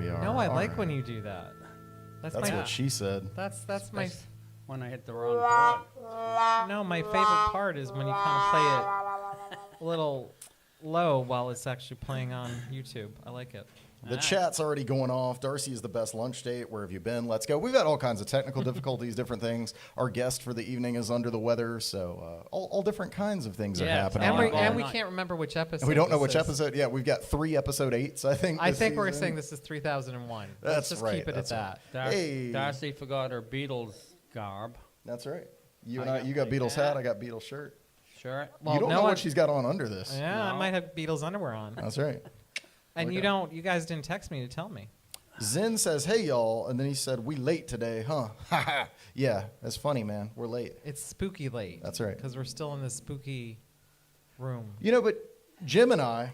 we are. No, I like when you do that. That's what she said. That's my. When I hit the wrong chord. No, my favorite part is when you kind of play it a little low while it's actually playing on YouTube. I like it. The chat's already going off. Darcy is the best lunch date. Where have you been? Let's go. We've had all kinds of technical difficulties, different things. Our guest for the evening is under the weather, so all different kinds of things are happening. And we can't remember which episode. And we don't know which episode. Yeah, we've got 3 episode 8s, I think. I think we're saying this is 3001. Let's just keep it at that. Darcy forgot her Beatles garb. That's right. You got Beatles hat. I got Beatles shirt. Shirt. Well, you don't know what she's got on under this. Yeah, I might have Beatles underwear on. That's right. And you guys didn't text me to tell me. Zen says, "Hey y'all," and then he said, "We late today, huh?" Yeah, that's funny, man. We're late. It's spooky late. That's right. Because we're still in this spooky room. But Jim and I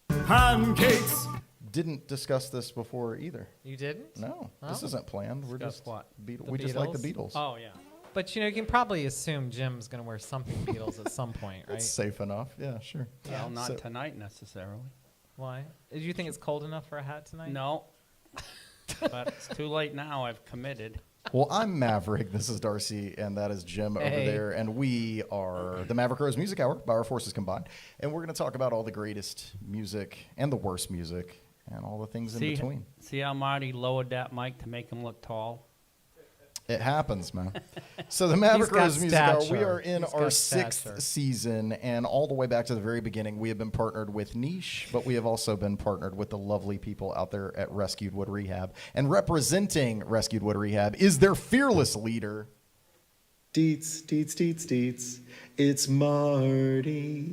pancakes didn't discuss this before either. You didn't? No, this isn't planned. We're just what? We just like the Beatles. Oh yeah. But you can probably assume Jim's going to wear something Beatles at some point, right? It's safe enough. Yeah, sure. Well, not tonight necessarily. Why? Do you think it's cold enough for a hat tonight? No. But it's too late now. I've committed. Well, I'm Maverick. This is Darcy, and that is Jim over there. And we are the Maverick Rose Music Hour by our forces combined. And we're going to talk about all the greatest music and the worst music and all the things in between. See how Marty lowered that mic to make him look tall? It happens, man. So the Maverick Rose Music Hour, we are in our 6th season, and all the way back to the very beginning, we have been partnered with Niche, but we have also been partnered with the lovely people out there at Rescued Wood Rehab. And representing Rescued Wood Rehab is their fearless leader. Deets, deets, deets, deets. It's Marty.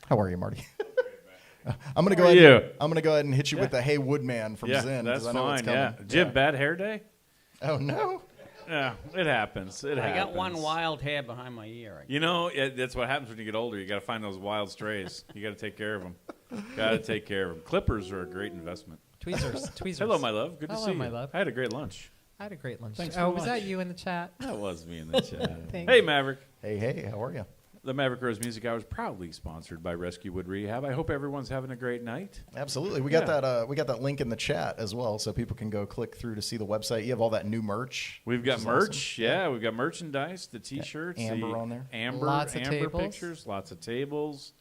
How are you, Marty? I'm gonna go ahead and hit you with the "Hey Woodman" from Zen. That's I know fine. it's coming. Yeah, Jim, bad hair day. Oh no. Yeah, it happens. I got one wild hair behind my ear. That's what happens when you get older. You got to find those wild strays. You got to take care of them. Clippers are a great investment. Tweezers. Hello, my love. Good to see you. Hello, my love. I had a great lunch. I had a great lunch. Thanks was that you in the chat? That was me in the chat. Hey, Maverick. Hey, how are you? The Maverick Rose Music Hour is proudly sponsored by Rescue Wood Rehab. I hope everyone's having a great night. Absolutely. We got that link in the chat as well, so people can go click through to see the website. You have all that new merch. We've got merch. Awesome. Yeah, we've got merchandise, the T-shirts. Amber on there. Amber pictures, lots of tables,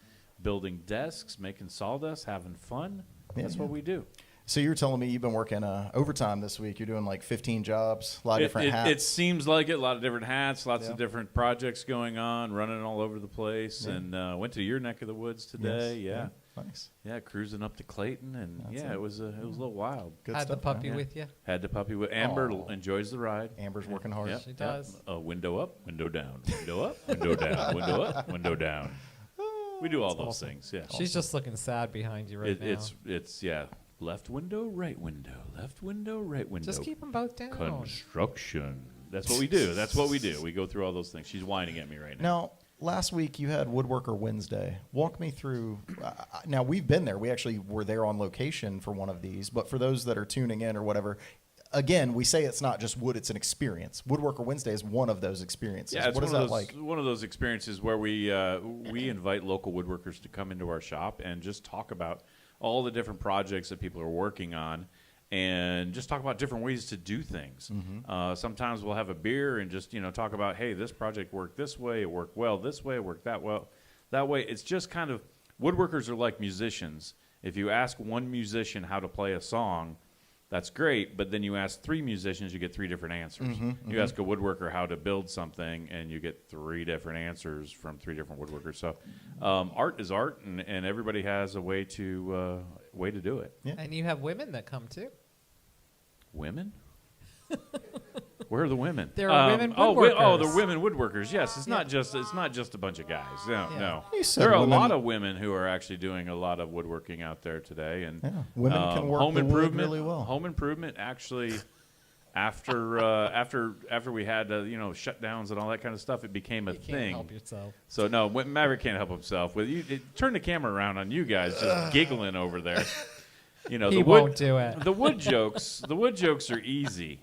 building desks, making sawdust, having fun. That's what we do. So you were telling me you've been working overtime this week. You're doing like 15 jobs, a lot of different hats. It seems like it. A lot of different hats, lots of different projects going on, running all over the place. Yeah. And went to your neck of the woods today. Yes. Yeah. Nice. Yeah, cruising up to Clayton, and it was a little wild. Good Had stuff, the puppy with you? Had the puppy with Amber. Enjoys the ride. Amber's working hard. Yep. She does. Window up, window down, window up, window down, window up, window down. We do all those things. Yeah. She's just looking sad behind you right now. It's left window, right window, left window, right window. Just keep them both down. Construction. That's what we do. We go through all those things. She's whining at me right now. Now, last week you had Woodworker Wednesday. Walk me through. Now, we've been there. We actually were there on location for one of these. But for those that are tuning in or whatever, again, we say it's not just wood, it's an experience. Woodworker Wednesday is one of those experiences. Yeah, what is that like? One of those experiences where we invite local woodworkers to come into our shop and just talk about all the different projects that people are working on, and just talk about different ways to do things. Mm-hmm. Sometimes we'll have a beer and just talk about, hey, this project worked this way, it worked well this way, it worked that well that way. It's just kind of, woodworkers are like musicians. If you ask one musician how to play a song, that's great, but then you ask 3 musicians, you get 3 different answers. You ask a woodworker how to build something, and you get 3 different answers from 3 different woodworkers. So art is art, and everybody has a way to do it. Yeah. And you have women that come too. Women? Where are the women? There are women woodworkers. They're women woodworkers. Yes, it's not just a bunch of guys. No. There are a lot of women who are actually doing a lot of woodworking out there today, and women can work home the improvement wood really well. Home improvement actually, after we had shutdowns and all that kind of stuff, it became a thing. Can't help yourself. So no, Maverick can't help himself. Turn the camera around on you guys, just giggling over there. He won't do it. The wood jokes are easy.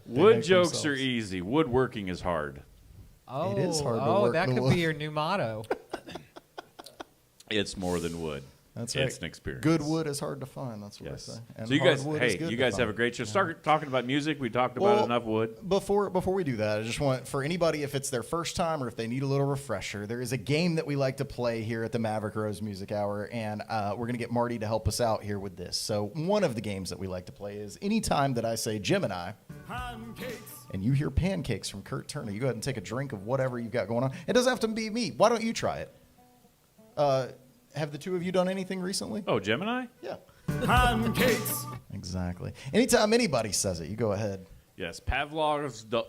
Wood jokes are easy. Woodworking is hard. Oh, it is hard to work that the could wood. be your new motto. It's more than wood. That's right. It's an experience. Good wood is hard to find. That's what Yes. I say. And So you guys, hardwood is hey, good you to guys have find. a great show. Start talking about music. We talked about enough wood. Before we do that, I just want, for anybody, if it's their first time or if they need a little refresher, there is a game that we like to play here at the Maverick Rose Music Hour, and we're going to get Marty to help us out here with this. So one of the games that we like to play is anytime that I say Gemini, and you hear pancakes from Kurt Turner, you go ahead and take a drink of whatever you've got going on. It doesn't have to be me. Why don't you try it? Have the two of you done anything recently? Oh, Gemini? Yeah. Pancakes. Exactly. Anytime anybody says it, you go ahead. Yes. Pavlov's dog.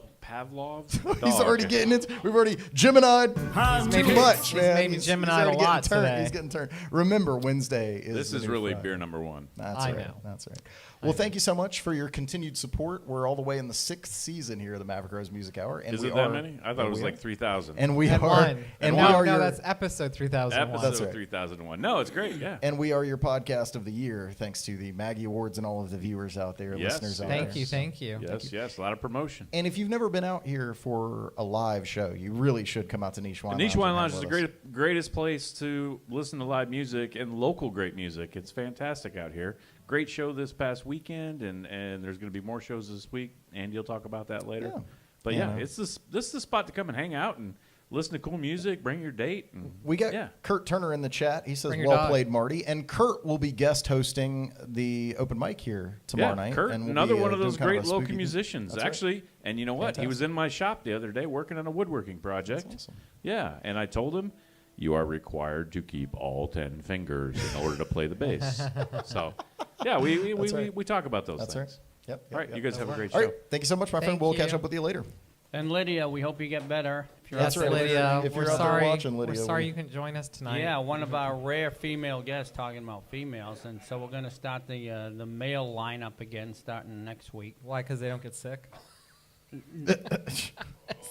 He's already getting it. We've already Gemini. Too much, he's man. maybe Gemini a already lot getting turned. today. He's getting turned. Remember, Wednesday is This the is new really Friday. beer number one. That's I right. know. That's right. Well, thank you so much for your continued support. We're all the way in the 6th season here of the Maverick Rose Music Hour, and Is we it are, that many? I thought it was like 3,000. And we And are, one. and no, we are no, your, that's episode 3001. Episode That's right. 3001. No, it's great. Yeah. and we are your podcast of the year, thanks to the Maggie Awards and all of the viewers out there, Yes. listeners out Thank there. you, thank you. Yes. A lot of promotion. And if you've never been out here for a live show, you really should come out to Niche Wine The Niche Lounge Wine and Lounge hang is the with us. greatest place to listen to live music and local great music. It's fantastic out here. Great show this past weekend, and there's going to be more shows this week. Andy will talk about that later. Yeah. But Yeah. this is the spot to come and hang out and listen to cool music. Bring your date. And, We got yeah. Kurt Turner in the chat. He says, Bring your well dog. played, Marty. And Kurt will be guest hosting the open mic here tomorrow night. Kurt, and we'll another be, one of doing those kind great a local spooky- musicians. That's right. Actually, and you know what? He was in my shop the other day working on a woodworking project. That's awesome. Yeah, and I told him, you are required to keep all 10 fingers in order to play the bass. So, yeah, we talk about those That's things. right. Yep. All right, you guys have a great All show. right. Thank you so much, my friend. Thank We'll you. catch up with you later. And Lydia, we hope you get better. If you're Yes, out there. Lydia. If you're we're out there sorry. watching, Lydia, we're sorry we- you couldn't join us tonight. Yeah, one of our rare female guests talking about females, and so we're going to start the male lineup again starting next week. Why? Because they don't get sick? Is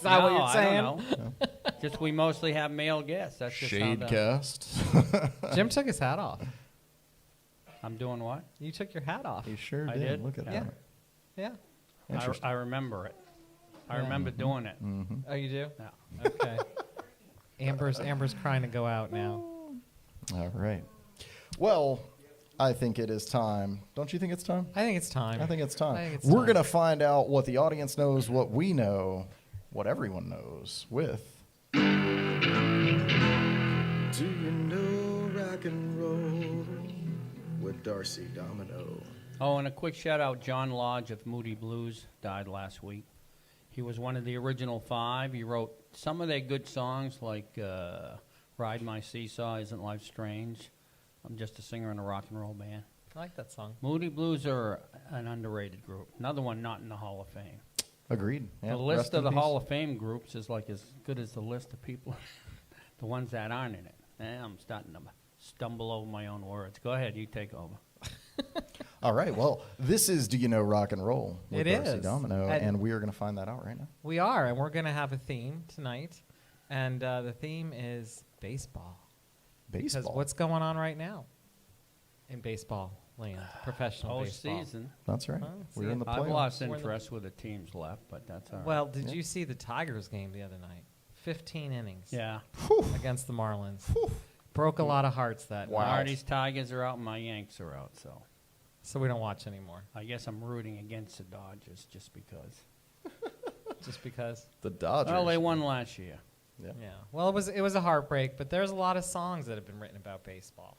No, that what you're saying? I don't know. Just we mostly have male guests. That's just how Shadecast. Jim took his hat off. I'm doing what? You took your hat off. He sure I did. did? Look at Yeah. that. Yeah. Interesting. I remember it. I Yeah. remember doing it. Oh, you do? Yeah. Okay. Amber's crying to go out now. All right. Well, I think it is time. Don't you think it's time? I think it's time. I think it's time. I think it's We're time. going to find out what the audience knows, what we know, what everyone knows with. Do you know rock and roll with Darcy Domino? Oh, and a quick shout out, John Lodge of Moody Blues died last week. He was one of the original 5. He wrote some of their good songs like Ride My Seesaw, Isn't Life Strange? I'm just a singer in a rock and roll band. I like that song. Moody Blues are an underrated group. Another one not in the Hall of Fame. Agreed. Yeah, The list rest of in the peace. Hall of Fame groups is like as good as the list of people, the ones that aren't in it. I'm starting to stumble over my own words. Go ahead, you take over. All right. Well, this is Do You Know Rock and Roll with It Darcy is. Domino, And- and we are going to find that out right now. We are, and we're going to have a theme tonight. And the theme is baseball. Because Baseball. what's going on right now in baseball land, professional baseball? Postseason. That's right. Oh, We're see, in the I've playoffs. lost We're in the- interest with the teams left, but that's all right. Well, did Yeah. you see the Tigers game the other night? 15 innings yeah. against the Marlins. Broke a lot of hearts that Wow. night. Marty's Tigers are out and my Yanks are out, so So we don't watch anymore. I guess I'm rooting against the Dodgers just because. Just because. The Dodgers. Well, they won last year. Yeah. Yeah. Well, it was a heartbreak, but there's a lot of songs that have been written about baseball,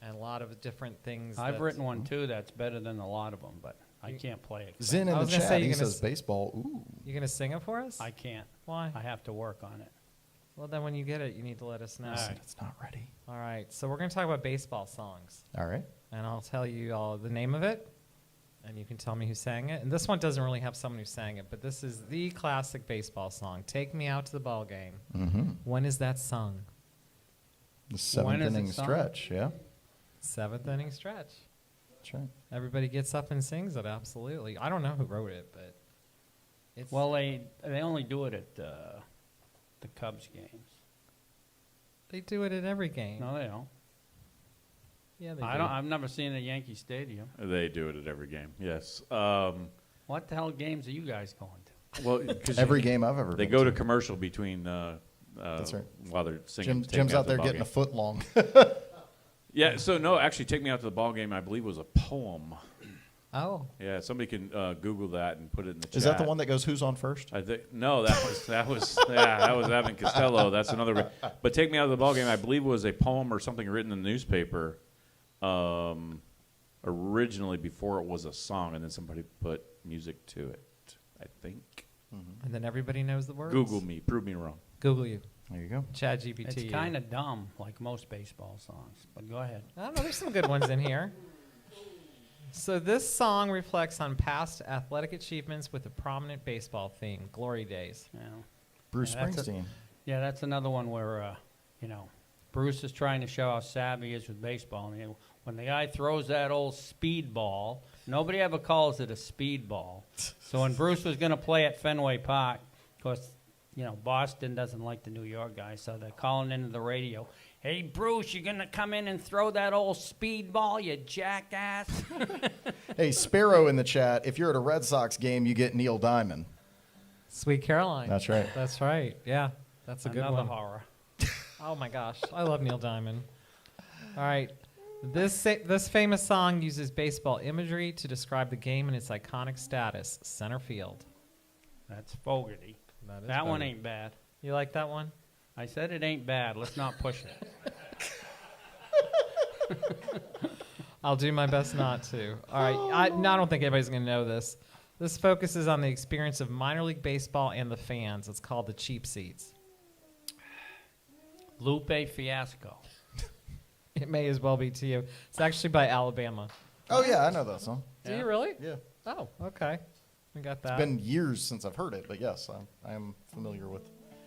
and a lot of different things. I've that- written one too that's better than a lot of them, but I can't play it. Zen in I the was gonna chat, say he you're gonna says baseball. Ooh. You gonna sing it for us? I can't. Why? I have to work on it. Well, then when you get it, you need to let us know. All right. It's not ready. All right. So we're gonna talk about baseball songs, All right. and I'll tell you all the name of it, and you can tell me who sang it. And this one doesn't really have someone who sang it, but this is the classic baseball song. Take Me Out to the Ball Game. Mm-hmm. When is that sung? The seventh When is it inning sung? stretch. Yeah. 7th inning stretch. That's right. Everybody gets up and sings it. Absolutely. I don't know who wrote it, but it's Well, they only do it at the Cubs games. they do it at every game. No, they don't. Yeah, they I do. don't. I've never seen it at Yankee Stadium. They do it at every game. Yes. What the hell games are you guys going to? Well, 'cause Every game I've ever they been go to to. commercial between That's right. While they're singing. Jim's out there getting a foot long. Yeah, so no, actually, Take Me Out to the Ball Game, I believe, was a poem. Oh. Yeah, somebody can Google that and put it in the chat. Is that the one that goes, who's on first? I think that was Evan Costello. That's another. But Take Me Out of the Ball Game, I believe, was a poem or something written in the newspaper, originally before it was a song, and then somebody put music to it. I think. And then everybody knows the words. Google me, prove me wrong. Google you. There you go. ChatGPT. It's kind of dumb, like most baseball songs. But go ahead. I don't know. There's some good ones in here. So this song reflects on past athletic achievements with a prominent baseball theme, Glory Days. Yeah. Bruce Yeah, Springsteen. That's another one where, Bruce is trying to show how savvy he is with baseball. And when the guy throws that old speed ball, nobody ever calls it a speed ball. So when Bruce was going to play at Fenway Park, of course, Boston doesn't like the New York guys, so they're calling into the radio, "Hey, Bruce, you're going to come in and throw that old speed ball, you jackass?" Hey, Sparrow in the chat, if you're at a Red Sox game, you get Neil Diamond. Sweet Caroline. That's right. That's right. Yeah, that's a good Another one. horror. Oh my gosh, I love Neil Diamond. All right, this famous song uses baseball imagery to describe the game and its iconic status, center field. That's Fogarty. That is That one better. ain't bad. You like that one? I said it ain't bad. Let's not push it. I'll do my best not to. All right, I don't think anybody's going to know this. This focuses on the experience of minor league baseball and the fans. It's called the cheap seats. Lupe Fiasco. It may as well be to you. It's actually by Alabama. Oh, yeah, I know that song. Do you really? Yeah. Oh, okay. We got that. It's been years since I've heard it, but yes, I am familiar with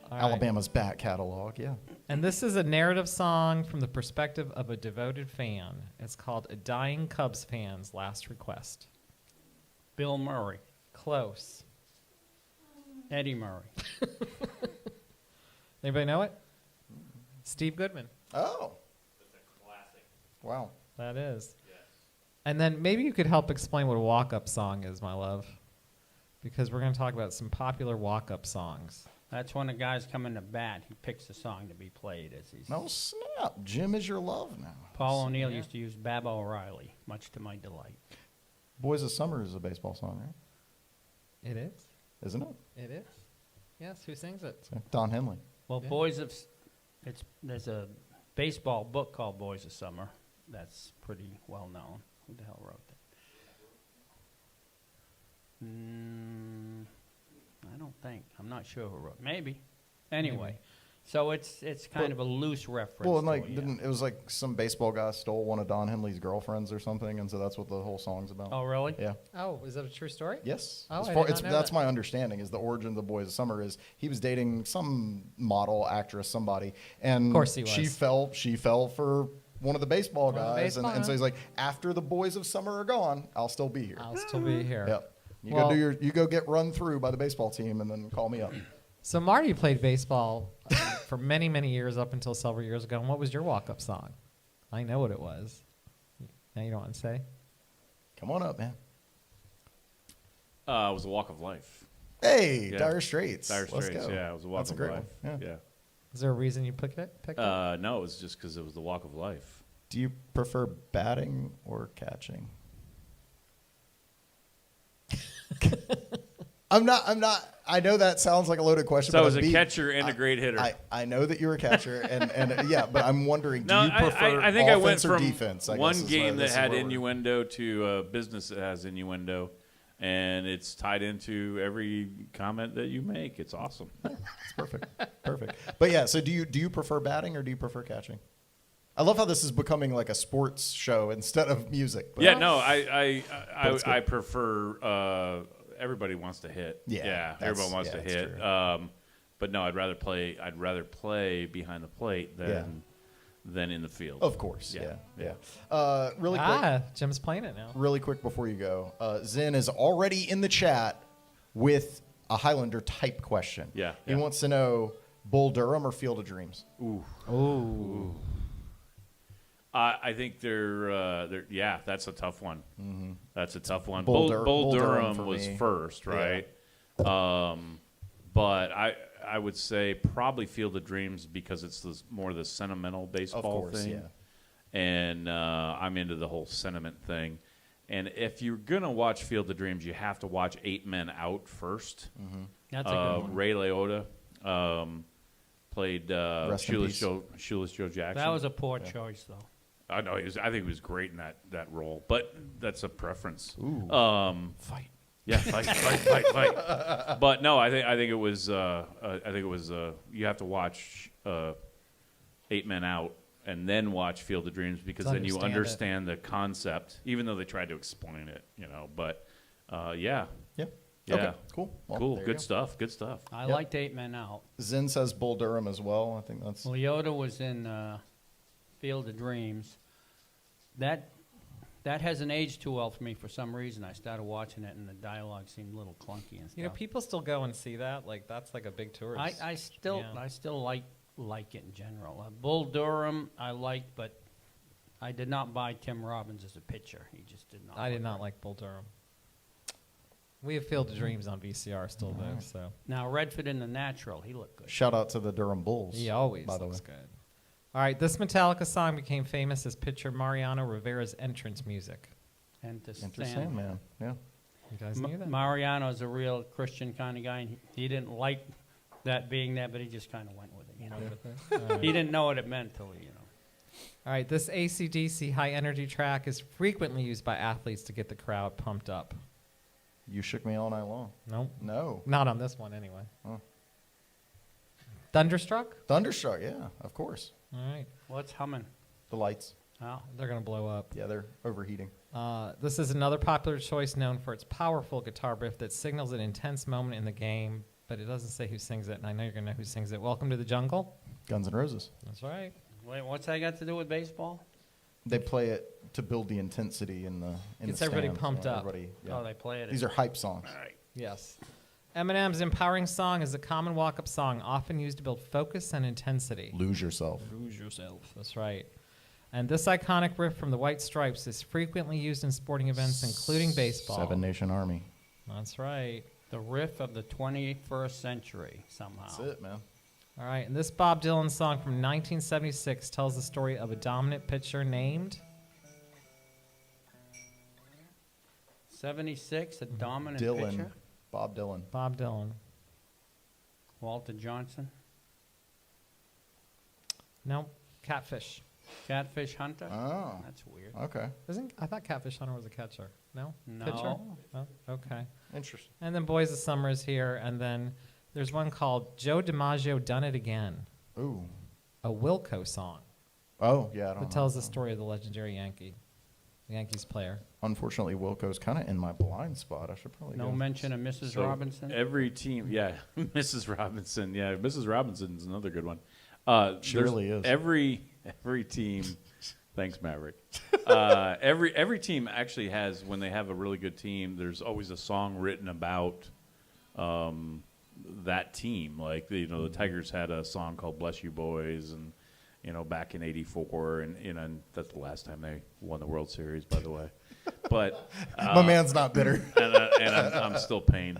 All right. Alabama's back catalog, yeah. And this is a narrative song from the perspective of a devoted fan. It's called A Dying Cubs Fan's Last Request. Bill Murray. Close. Eddie Murray. Anybody know it? Steve Goodman. Oh. That's a classic. Wow. That is. Yes. And then maybe you could help explain what a walk-up song is, my love. Because we're going to talk about some popular walk-up songs. That's when a guy's coming to bat. He picks a song to be played as he's. No snap. Jim is your love now. Paul O'Neill used to use Baba O'Reilly, much to my delight. Boys of Summer is a baseball song, right? It is? Isn't it? It is. Yes, who sings it? So, Don Henley. Well, Yeah. there's a baseball book called Boys of Summer that's pretty well known. Who the hell wrote that? I don't think. I'm not sure who wrote. Maybe. Anyway, so it's kind of a loose reference. Well, and to it, it was like some baseball guy stole one of Don Henley's girlfriends or something, and so that's what the whole song's about. Oh, really? Yeah. Oh, is that a true story? Yes. Oh, As I far- did not know that's that. my understanding. Is the origin of the Boys of Summer is he was dating some model, actress, somebody, and Of course he she was. fell for one of the baseball One of the guys, baseball and so guys. he's like, after the Boys of Summer are gone, I'll still be here. I'll still be here. Yep. You Well- you go get run through by the baseball team, and then call me up. So Marty played baseball for many, many years up until several years ago. And what was your walk-up song? I know what it was. Now you don't want to say? Come on up, man. It was a Walk of Life. Hey, Yeah. Dire Straits. Dire Let's Straits, go. yeah, it was a Walk That's of a great Life. one. Yeah. Is there a reason you picked it? No, it was just because it was the Walk of Life. Do you prefer batting or catching? I'm not. I know that sounds like a loaded question. So but I was I'm a catcher and a great hitter. I know that you're a catcher, and yeah, but I'm wondering, do No, you prefer I think I went offense or from defense? I one guess is game this that is had where we're- innuendo to a business that has innuendo, and it's tied into every comment that you make. It's awesome. It's perfect. But yeah, so do you prefer batting or do you prefer catching? I love how this is becoming like a sports show instead of music. But Yeah, no, it's good. I prefer. Everybody wants to hit. Yeah, everyone wants to that's hit. true. But no, I'd rather play behind the plate than in the field. Of course, yeah. Really quick. Jim's playing it now. Really quick before you go, Zen is already in the chat with a Highlander type question. Yeah, He yeah. wants to know Bull Durham or Field of Dreams. Ooh. I think they're yeah, that's a tough one. Mm-hmm. That's a tough one. Bull Bull Durham Durham for was me. first, right? Bull but I would say probably Field of Dreams because it's more the sentimental baseball thing. Yeah. And I'm into the whole sentiment thing. And if you're going to watch Field of Dreams, you have to watch 8 Men Out first. Mm-hmm. That's a good one. Ray Liotta played Shoeless Joe Jackson. That was a poor choice, though. I know I think he was great in that role, but that's a preference. Ooh. Fight. Yeah, fight. But no, I think it was you have to watch 8 Men Out and then watch Field of Dreams because then you understand the concept, even though they tried to explain it, But yeah. Okay, cool. Well, cool. Good stuff. I liked 8 Men Out. Zinn says Bull Durham as well. I think that's... Liotta was in Field of Dreams. That hasn't aged too well for me for some reason. I started watching it, and the dialogue seemed a little clunky and stuff. People still go and see that. Like, that's like a big tourist. I still like it in general. Bull Durham I liked, but I did not buy Tim Robbins as a pitcher. He just did not. I did not like Bull Durham. We have Field of Dreams on VCR still, though. So now Redford in The Natural, he looked good. Shout out to the Durham Bulls. he always by the looks way. good. All right, this Metallica song became famous as pitcher Mariano Rivera's entrance music. And to Enter Sandman. Yeah. You guys knew that? Mariano's a real Christian kind of guy, and he didn't like that being there, but he just kind of went with it. He didn't know what it meant till All right, this AC/DC high energy track is frequently used by athletes to get the crowd pumped up. You Shook Me All Night Long. Nope. No. Not on this one, anyway. Oh. Thunderstruck? Thunderstruck, yeah, of course. All right. What's humming? The lights. Oh. They're going to blow up. Yeah, they're overheating. This is another popular choice known for its powerful guitar riff that signals an intense moment in the game, but it doesn't say who sings it, and I know you're going to know who sings it. Welcome to the Jungle. Guns N' Roses. That's right. Wait, what's that got to do with baseball? They play it to build the intensity in the Gets the everybody stands. pumped up. Oh, they play it. These are hype songs. All right. Yes. Eminem's Empowering Song is a common walk-up song often used to build focus and intensity. Lose Yourself. Lose yourself. That's right. And this iconic riff from the White Stripes is frequently used in sporting events, including baseball. Seven Nation Army. That's right. The riff of the 21st century, somehow. That's it, man. All right. And this Bob Dylan song from 1976 tells the story of a dominant pitcher named... 76, a dominant Dylan. pitcher. Bob Dylan. Bob Dylan. Walter Johnson. No, Catfish. Catfish Hunter. Oh. That's weird. Okay. I thought Catfish Hunter was a catcher. No? No. Pitcher? Oh, okay. Interesting. And then Boys of Summer is here. And then there's one called Joe DiMaggio Done It Again, Ooh. a Wilco song Oh, yeah, I don't know. that tells the story of the legendary Yankees player. Unfortunately, Wilco's kind of in my blind spot. I should probably No go. mention of Mrs. So Robinson. Every team, Mrs. Robinson. Yeah, Mrs. Robinson's another good one. She really is. Every team. Thanks, Maverick. Every team actually has, when they have a really good team, there's always a song written about that team. Like the Tigers had a song called "Bless You Boys," and back in '84, and that's the last time they won the World Series, by the way. But My man's not bitter. and I'm still pained.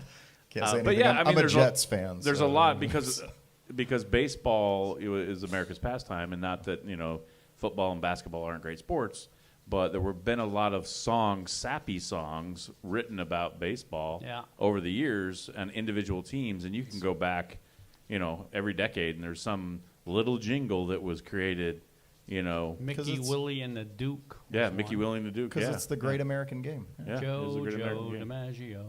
Can't say anything. But yeah, I'm a there's Jets fan. There's so. a lot because baseball is America's pastime, and not that football and basketball aren't great sports, but there have been a lot of sappy songs written about baseball over the years and individual teams, and you can go back, every decade, and there's some little jingle that was created. Mickey, Willie, and the Duke. Yeah, Mickey, Willie, and the Duke. Because it's the great American game. Yeah, Joe American game. DiMaggio.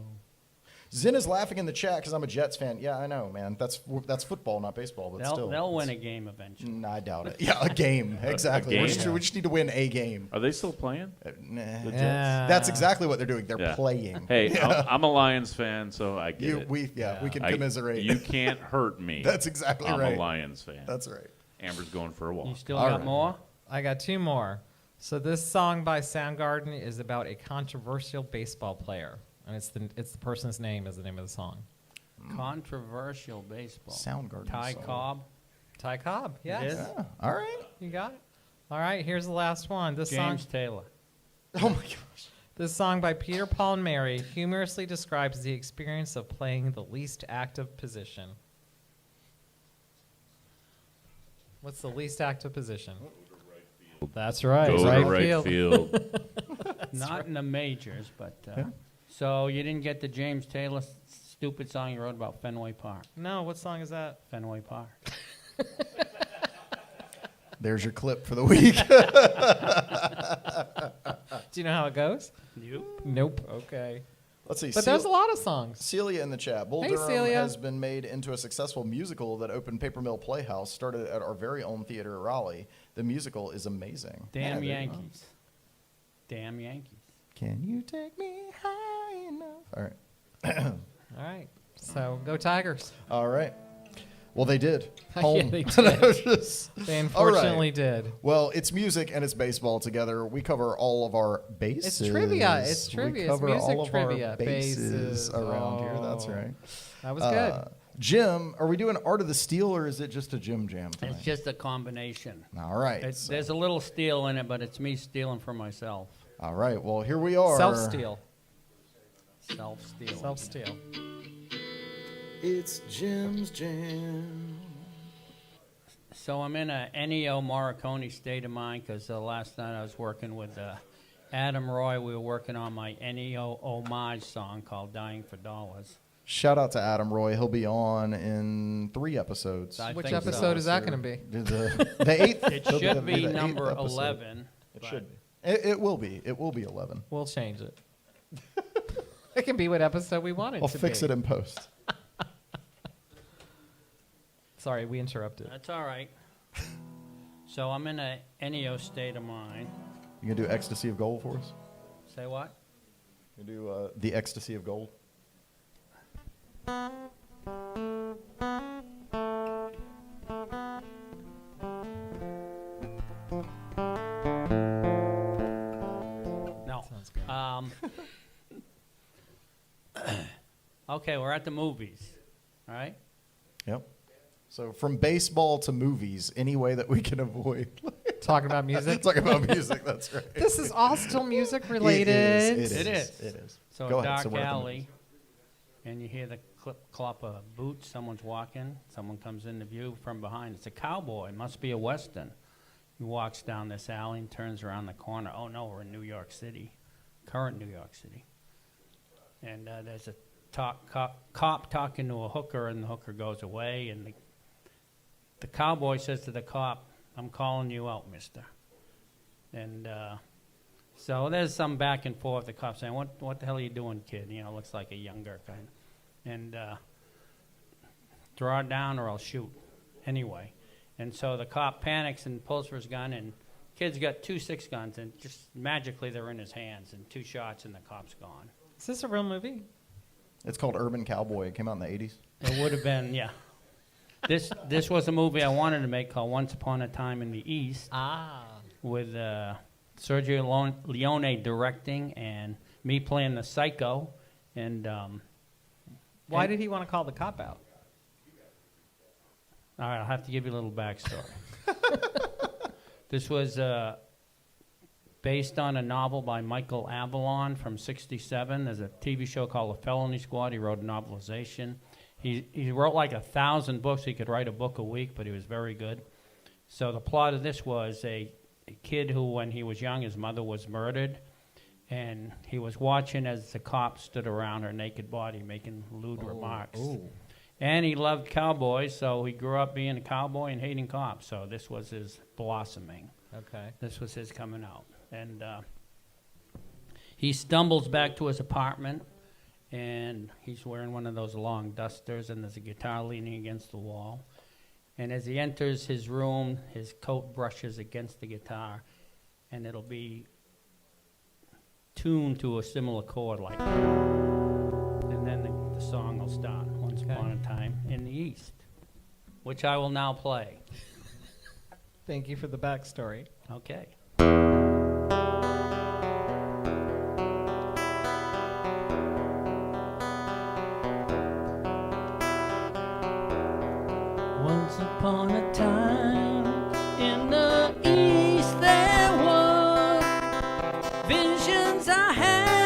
Zinn is laughing in the chat because I'm a Jets fan. Yeah, I know, man. That's football, not baseball, but still. They'll win a game eventually. Nah, I doubt it. Yeah, a game. Exactly. game? We just need to win a game. Are they still playing? Nah. The Jets? That's exactly what they're doing. They're Yeah. playing. Hey, I'm a Lions fan, so I get it. We can commiserate. You can't hurt me. That's exactly I'm right. a Lions fan. That's right. Amber's going for a walk. You still All got right. more? I got two more. So this song by Soundgarden is about a controversial baseball player, and it's the person's name is the name of the song. Controversial baseball. Soundgarden Ty song. Cobb. Ty Cobb. Yes. is? Yeah. All right. You got it. All right. Here's the last one. This James song. Taylor. Oh my gosh. This song by Peter, Paul, and Mary humorously describes the experience of playing the least active position. What's the least active position? That's right. Go to right field. Not in the majors, but so you didn't get the James Taylor stupid song you wrote about Fenway Park. No, what song is that? Fenway Park. There's your clip for the week. Do you know how it goes? Nope. Nope. Okay. Let's see. But there's a lot of songs. Celia in the chat. Bull Hey, Durham Celia. has been made into a successful musical that opened Paper Mill Playhouse, started at our very own theater in Raleigh. The musical is amazing. Damn Yeah, Yankees. Damn Yankees. Can you take me high enough? All right. All right. So go Tigers. All right. Well, they did. Yeah, Home. they did. Just- They unfortunately did. Well, it's music and it's baseball together. We cover all of our bases. It's trivia. It's trivia. We It's cover music all of trivia. our bases Bases. around here. That's Oh. right. That was good. Jim, are we doing Art of the Steel or is it just a Jim Jam tonight? It's just a combination. All right. so- There's a little steel in it, but it's me stealing from myself. all right. Well, here we are. Self-steal. Self-steal. Self-steal. It's Jim's Jam. So I'm in a Ennio Morricone state of mind because last night I was working with Adam Roy. We were working on my Ennio homage song called Dying for Dollars. Shout out to Adam Roy. He'll be on in 3 episodes. I Which think episode so. is that going to be? The 8th. It He'll should the be 8th number episode. 11. It but should be. It will be. It will be 11. We'll change it. It can be what episode we want it I'll to fix be. it in post. Sorry, we interrupted. That's all right. So I'm in a Ennio state of mind. You gonna do Ecstasy of Gold for us? Say what? You do the Ecstasy of Gold. No. Sounds good. Okay, we're at the movies. All right? Yep. So from baseball to movies, any way that we can avoid Talking about music. talking about music. That's right. This is all still music It related. is. It is. It is. So Go a ahead. dark So we're at the alley, movies. and you hear the clop of boots. Someone's walking. Someone comes into view from behind. It's a cowboy. Must be a Western. He walks down this alley and turns around the corner. Oh, no, we're in New York City, current New York City. And there's a cop talking to a hooker, and the hooker goes away. And the cowboy says to the cop, "I'm calling you out, mister." And so there's some back and forth. The cop saying, what the hell are you doing, kid? You know, looks like a younger kind. And draw it down or I'll shoot. Anyway. And so the cop panics and pulls for his gun, and kid's got 2 6-guns, and just magically they're in his hands, and 2 shots, and the cop's gone. Is this a real movie? It's called Urban Cowboy. It came out in the 80s. It would have been, yeah. This was a movie I wanted to make called Once Upon a Time in the East. Ah. With Sergio Leone directing and me playing the psycho. And Why did he want to call the cop out? all right, I'll have to give you a little backstory. This was based on a novel by Michael Avalon from '67. There's a TV show called The Felony Squad. He wrote a novelization. He wrote like 1,000 books. He could write a book a week, but he was very good. So the plot of this was a kid who, when he was young, his mother was murdered, and he was watching as the cops stood around her naked body making lewd remarks. And he loved cowboys, so he grew up being a cowboy and hating cops. So this was his blossoming. Okay. This was his coming out. And he stumbles back to his apartment, and he's wearing one of those long dusters, and there's a guitar leaning against the wall. And as he enters his room, his coat brushes against the guitar, and it'll be tuned to a similar chord like, and then the song will start, Once Upon a Time in the East, which I will now play. Thank you for the backstory. Okay. Once upon a time in the East there were visions I had.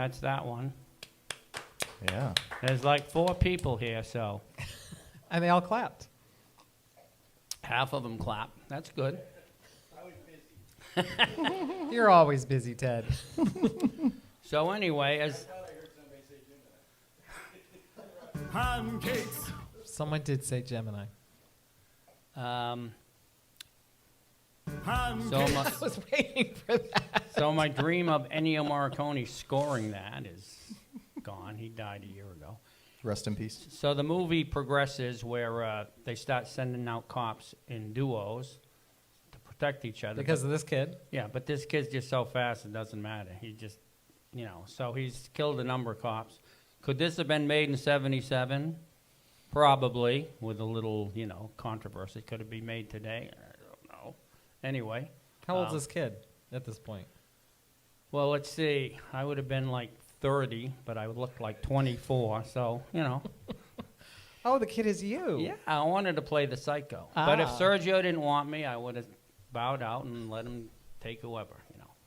That's that one. Yeah. There's like 4 people here, so And they all clapped. half of them clap. That's good. You're always busy, Ted. So anyway, as Someone did say Gemini. so I was waiting for that. so my dream of Ennio Morricone scoring that is gone. He died a year ago. Rest in peace. So the movie progresses where they start sending out cops in duos to protect each other. Because of this kid? Yeah, but this kid's just so fast it doesn't matter. He just, so he's killed a number of cops. Could this have been made in 77? Probably, with a little, controversy. Could it be made today? I don't know. Anyway. How old's this kid at this point? Well, let's see. I would have been like 30, but I looked like 24, so, Oh, the kid is you. Yeah, I wanted to play the psycho. But if Sergio didn't want me, I would have bowed out and let him take whoever,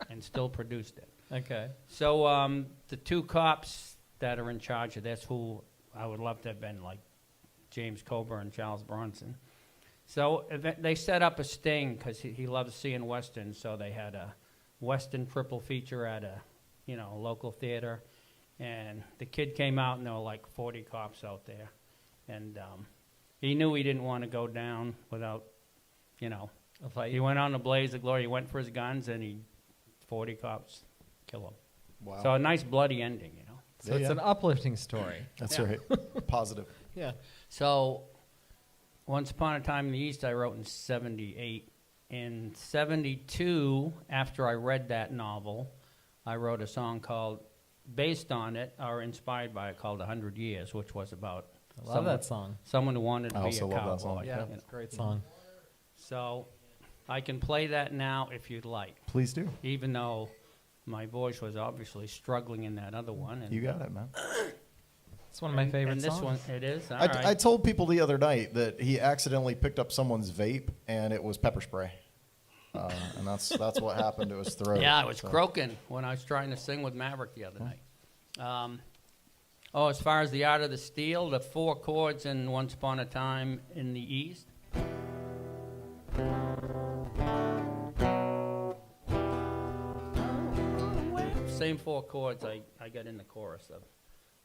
and still produced it. Okay. So the 2 cops that are in charge of this, who I would love to have been, like James Coburn and Charles Bronson. So they set up a sting because he loves seeing Westerns, so they had a Western triple feature at a local theater, and the kid came out and there were like 40 cops out there, and he knew he didn't want to go down without, A fight. he went on a blaze of glory. He went for his guns, and 40 cops kill him. Wow. So a nice bloody ending, So it's an uplifting story. That's Yeah. right. Positive. Yeah. So Once Upon a Time in the East I wrote in 78. In 72, after I read that novel, I wrote a song based on it, or inspired by it, called 100 Years, which was about I love that song. someone who wanted to I be also a love cowboy. that song. Yeah, it's a great song. So I can play that now if you'd like, Please do. even though my voice was obviously struggling in that other one. And You got it, man. It's one of my favorite and this songs. one, it is? All I right. told people the other night that he accidentally picked up someone's vape and it was pepper spray. And that's what happened to his throat. Yeah, I was So- croaking when I was trying to sing with Maverick the other night. As far as the Art of the Steel, the 4 chords in Once Upon a Time in the East. Same 4 chords I got in the chorus of,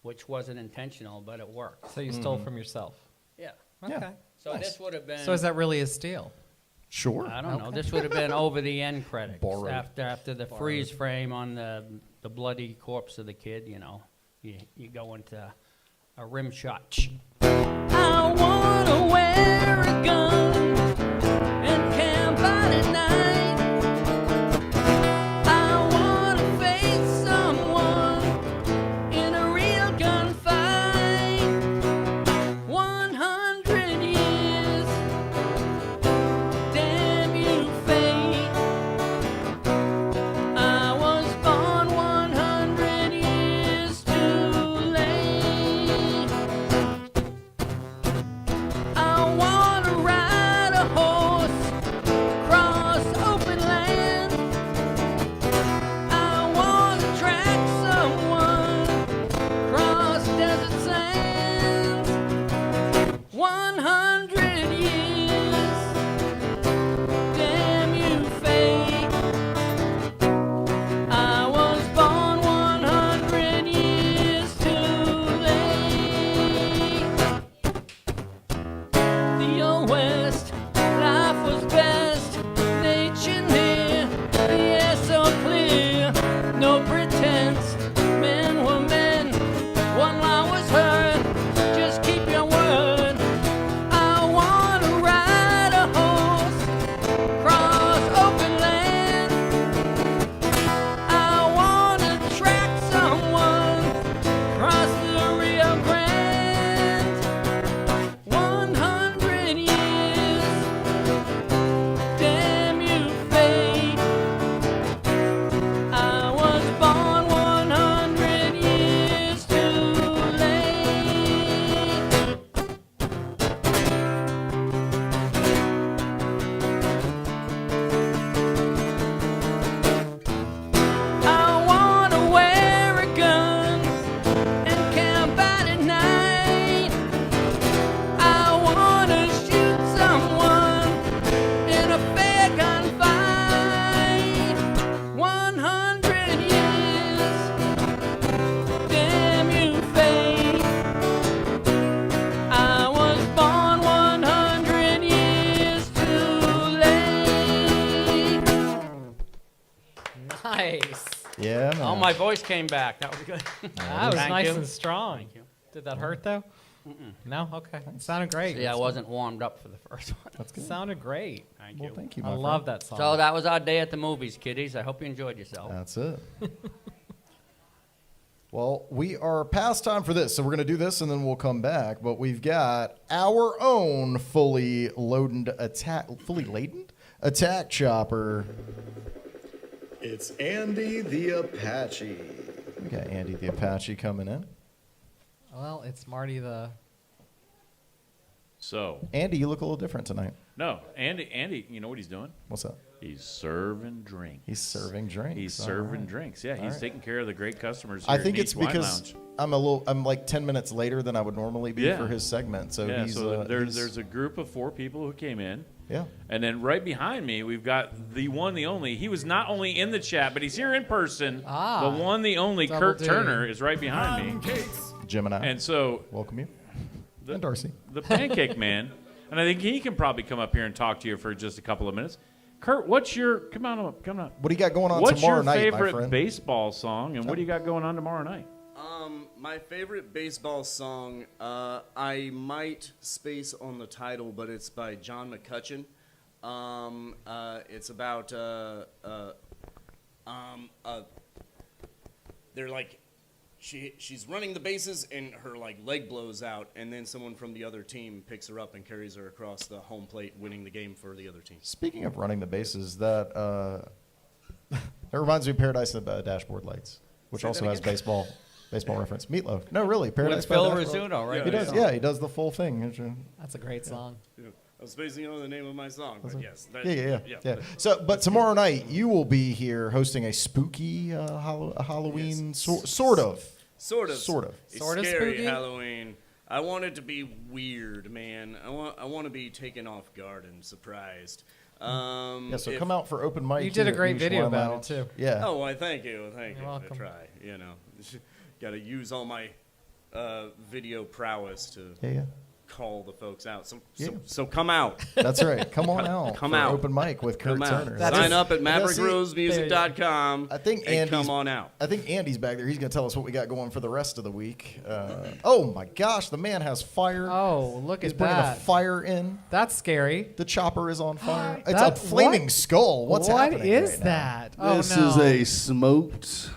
which wasn't intentional, but it worked. So you stole from yourself. Yeah. Okay. Yeah. So Nice. this would have been. So is that really a steal? Sure. I don't know. This would have been over the end credits. Borrowed. After the freeze frame on the bloody corpse of the kid, you go into a rim shot. I wanna wear a gun and camp out at night. I wanna face someone in a real gunfight. 100 years. Damn you, fate. I was born 100 years too late. I wanna ride a horse across open land. I wanna track someone across desert sands. 100 years. Damn you, fate. I was born 100 years too late. The old West, life was best. Nature near, the air so clear. No pretense, men were men. One law was heard, just keep your word. I Oh, my voice came back. That was good. That was Thank nice you. and strong. Thank you. Did that hurt though? No. Okay. It sounded great. See, I wasn't warmed up for the first one. That's good. Sounded great. Thank Well, you. thank you, I my love friend. that song. So that was our day at the movies, kiddies. I hope you enjoyed yourself. That's it. Well, we are past time for this, so we're going to do this and then we'll come back. But we've got our own fully laden attack chopper. It's Andy the Apache. We got Andy the Apache coming in. Well, it's Marty the. So, Andy, you look a little different tonight. no, Andy, you know what he's doing? What's up? He's serving drinks. He's serving drinks. He's All serving right. drinks. Yeah, All he's right. taking care of the great customers here I at think it's Niche Wine because Lounge. I'm like 10 minutes later than I would normally be Yeah. for his segment. So Yeah, he's so he's- there's a group of 4 people who came in. yeah. And then right behind me, we've got the one, the only. He was not only in the chat, but he's here in person. Ah, The one, the only. double Kurt D. Turner is right behind me. Gemini. And so welcome you. And Darcy. the Pancake Man, and I think he can probably come up here and talk to you for just a couple of minutes. Kurt, what's your come on? What do you got going on What's tomorrow your night, my favorite friend? baseball song, and what do you got going on tomorrow night? My favorite baseball song, I might space on the title, but it's by John McCutcheon. It's about they're like she's running the bases and her like leg blows out, and then someone from the other team picks her up and carries her across the home plate, winning the game for the other team. Speaking of running the bases, that that reminds me of Paradise by Dashboard Lights, which Say also that has again? baseball reference. Meatloaf. No, really, Paradise With by Phil Dashboard. Rizzuto, right? He does. Yeah, he does the full thing. That's a great song. I was spacing on the name of my song, but yes. Yeah. So, but tomorrow night you will be here hosting a spooky Halloween sort of. Sort of. Sort of. A Sort of scary spooky? Halloween. I want it to be weird, man. I want to be taken off guard and surprised. Yeah, so come out for open mic. You did a here at great Niche video Wine about Lounge. it, too. Yeah. Oh, why? Thank you. Thank you. welcome. I try. You know, got to use all my video prowess to Yeah. call the folks out. So Yeah. so come out. That's right. Come on out. Come for out. open mic with Kurt Come out. Turner. That Sign is- up at Yeah, see, MaverickRoseMusic.com. I think and Andy's come on out. I think Andy's back there. He's going to tell us what we got going for the rest of the week. Oh my gosh, the man has fire. Oh, look He's at bringing that. a fire in. That's scary. The chopper is on fire. It's That- a flaming what? skull. What's happening? What is right now? that? Oh, This no. is a smoked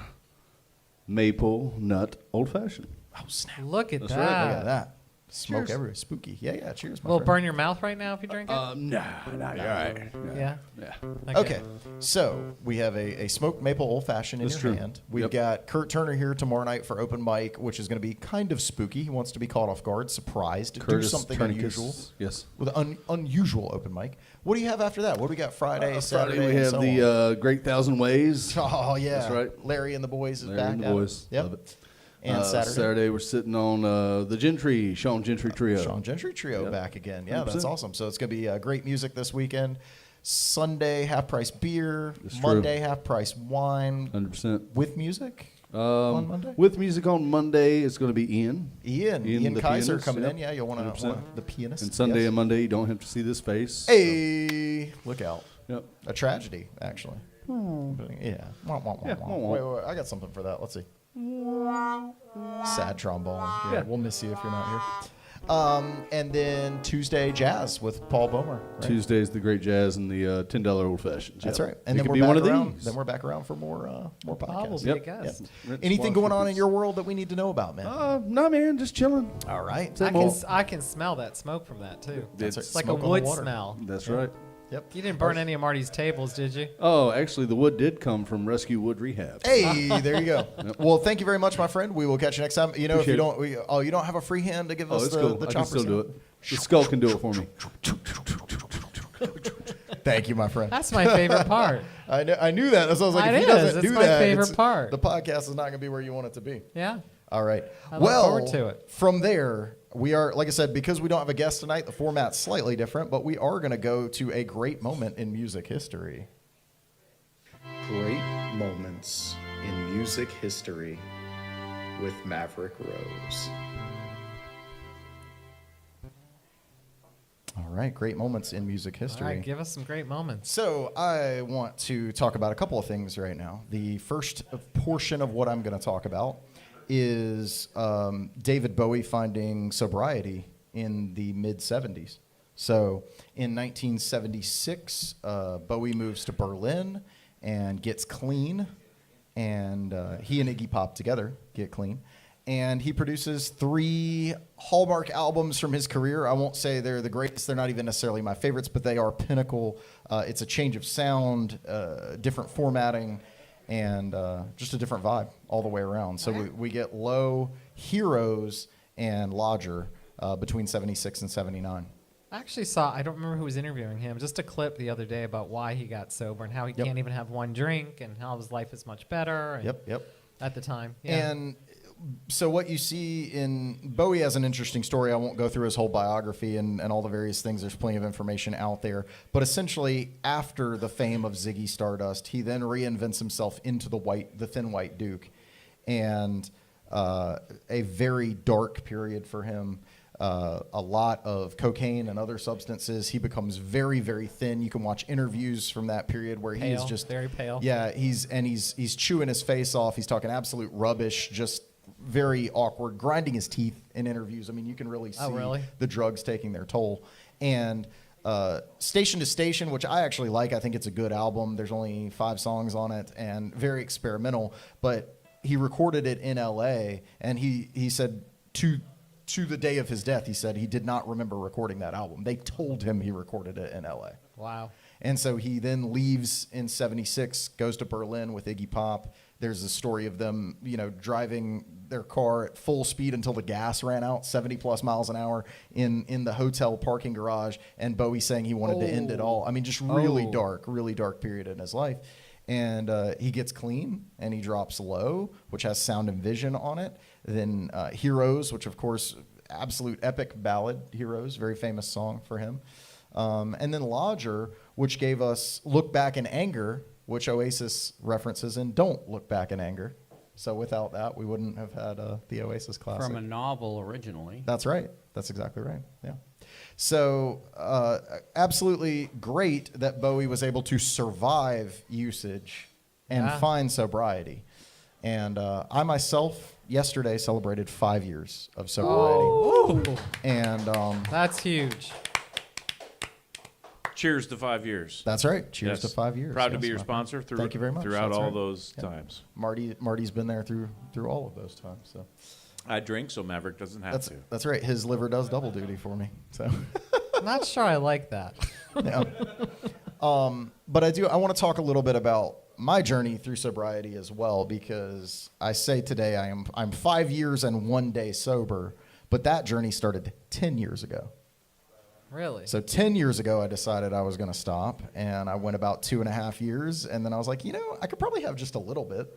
maple nut old fashioned. Oh snap! Look at That's that. right. Look at that. Smoke Cheers. everywhere. Spooky. Yeah. Cheers, my Will it friend. burn your mouth right now if you drink it? No, you're all right. Yeah. Yeah. Okay, so we have a smoked maple old fashioned in That's your true. hand. We've Yep. got Kurt Turner here tomorrow night for open mic, which is going to be kind of spooky. He wants to be caught off guard, surprised, do Curtis something Tourniquet. unusual Yes. with an unusual open mic. What do you have after that? What do we got Friday, Saturday? Friday we and have so on? the Great Thousand Ways. Oh yeah, That's right. Larry and the boys is Larry back. and the at boys. Yep. Love it. And Saturday, we're sitting on the Gentry, Sean Gentry Trio. Sean Gentry Trio Yep. back again. Yeah, that's 100%. awesome. So it's going to be great music this weekend. Sunday, half price beer. That's Monday, true. half price wine 100%. with music on Monday. With music on Monday, it's going to be Ian. Ian the Kaiser pianist, coming yep. in. Yeah, you'll want 100%. the pianist. And Sunday Yes. and Monday, you don't have to see this face. Hey, look out. Yep. A tragedy, actually. Yeah. Wah, wah, wah, Yeah, wah. wah, wah. Wait, I got something for that. Let's see. Sad trombone. Yeah, we'll miss you if you're not here. And then Tuesday, jazz with Paul Bomer. Right? Tuesday's the Great Jazz and the $10 Old Fashions. That's Yep. right. And You then could we're be back one of around. these. Then we're back around for more podcasts. Probably, Yep. I guess. Yep. Anything going on in your world that we need to know about, man? No, man, just chilling. All right. I can smell that smoke from that too. That's It's right. like Smoke a on the wood water. smell. That's right. Yep. You didn't burn any of Marty's tables, did you? Oh, actually, the wood did come from Rescue Wood Rehab. Hey, there you go. Well, thank you very much, my friend. We will catch you next time. You know, if you Appreciate don't, you don't have a free hand to give Oh, us it's the cool. the I can chopper still do sound? it. The skull can do it for me. Thank you, my friend. That's my favorite part. I knew that. That's why I was like, It if he is. doesn't It's do my that, favorite it's- part. The podcast is not going to be where you want it to be. Yeah. All right. I look forward to it. From there, we are, like I said, because we don't have a guest tonight, the format's slightly different, but we are going to go to a great moment in music history. Great moments in music history with Maverick Rose. All right, great moments in music history. All right, give us some great moments. So I want to talk about a couple of things right now. The first portion of what I'm going to talk about is David Bowie finding sobriety in the mid-'70s. So in 1976, Bowie moves to Berlin and gets clean, and he and Iggy Pop together get clean. And he produces 3 hallmark albums from his career. I won't say they're the greatest. They're not even necessarily my favorites, but they are pinnacle. It's a change of sound, different formatting, and just a different vibe all the way around. So we get Low, Heroes, and Lodger between 76 and 79. I actually saw, I don't remember who was interviewing him, just a clip the other day about why he got sober and how he can't even have one drink and how his life is much better. And Yep. At the time. Yeah. And so what you see in Bowie has an interesting story. I won't go through his whole biography and all the various things. There's plenty of information out there. But essentially, after the fame of Ziggy Stardust, he then reinvents himself into the Thin White Duke. And a very dark period for him. A lot of cocaine and other substances. He becomes very, very thin. You can watch interviews from that period where he is just very pale. Yeah, he's chewing his face off. He's talking absolute rubbish, just very awkward, grinding his teeth in interviews. I mean, you can really see the drugs taking their toll. And Station to Station, which I actually like. I think it's a good album. There's only 5 songs on it and very experimental. But he recorded it in L.A. and he said to the day of his death, he said he did not remember recording that album. They told him he recorded it in L.A. Wow. And so he then leaves in 76, goes to Berlin with Iggy Pop. There's a story of them, driving their car at full speed until the gas ran out, 70 plus miles an hour in the hotel parking garage, and Bowie saying he wanted to end it all. I mean, just really dark period in his life. And he gets clean, and he drops Low, which has Sound and Vision on it. Then Heroes, which, of course, absolute epic ballad, Heroes, very famous song for him. And then Lodger, which gave us Look Back in Anger, which Oasis references in Don't Look Back in Anger. So without that, we wouldn't have had the Oasis classic. From a novel originally. That's right. That's exactly right. Yeah. So absolutely great that Bowie was able to survive usage and find sobriety. And I myself, yesterday, celebrated 5 years of sobriety. Oh. And that's huge. Cheers to 5 years. That's right. Cheers to 5 years. Proud to be your sponsor Thank you very much. throughout That's all right. those times. Marty's been there through all of those times. So I drink, so Maverick doesn't have to. That's right. His liver does double duty for me. So I'm not sure I like that. Yeah. But I want to talk a little bit about my journey through sobriety as well, because I say today I'm 5 years and 1 day sober, but that journey started 10 years ago. Really? So 10 years ago, I decided I was going to stop, and I went about 2.5 years, and then I was like, I could probably have just a little bit.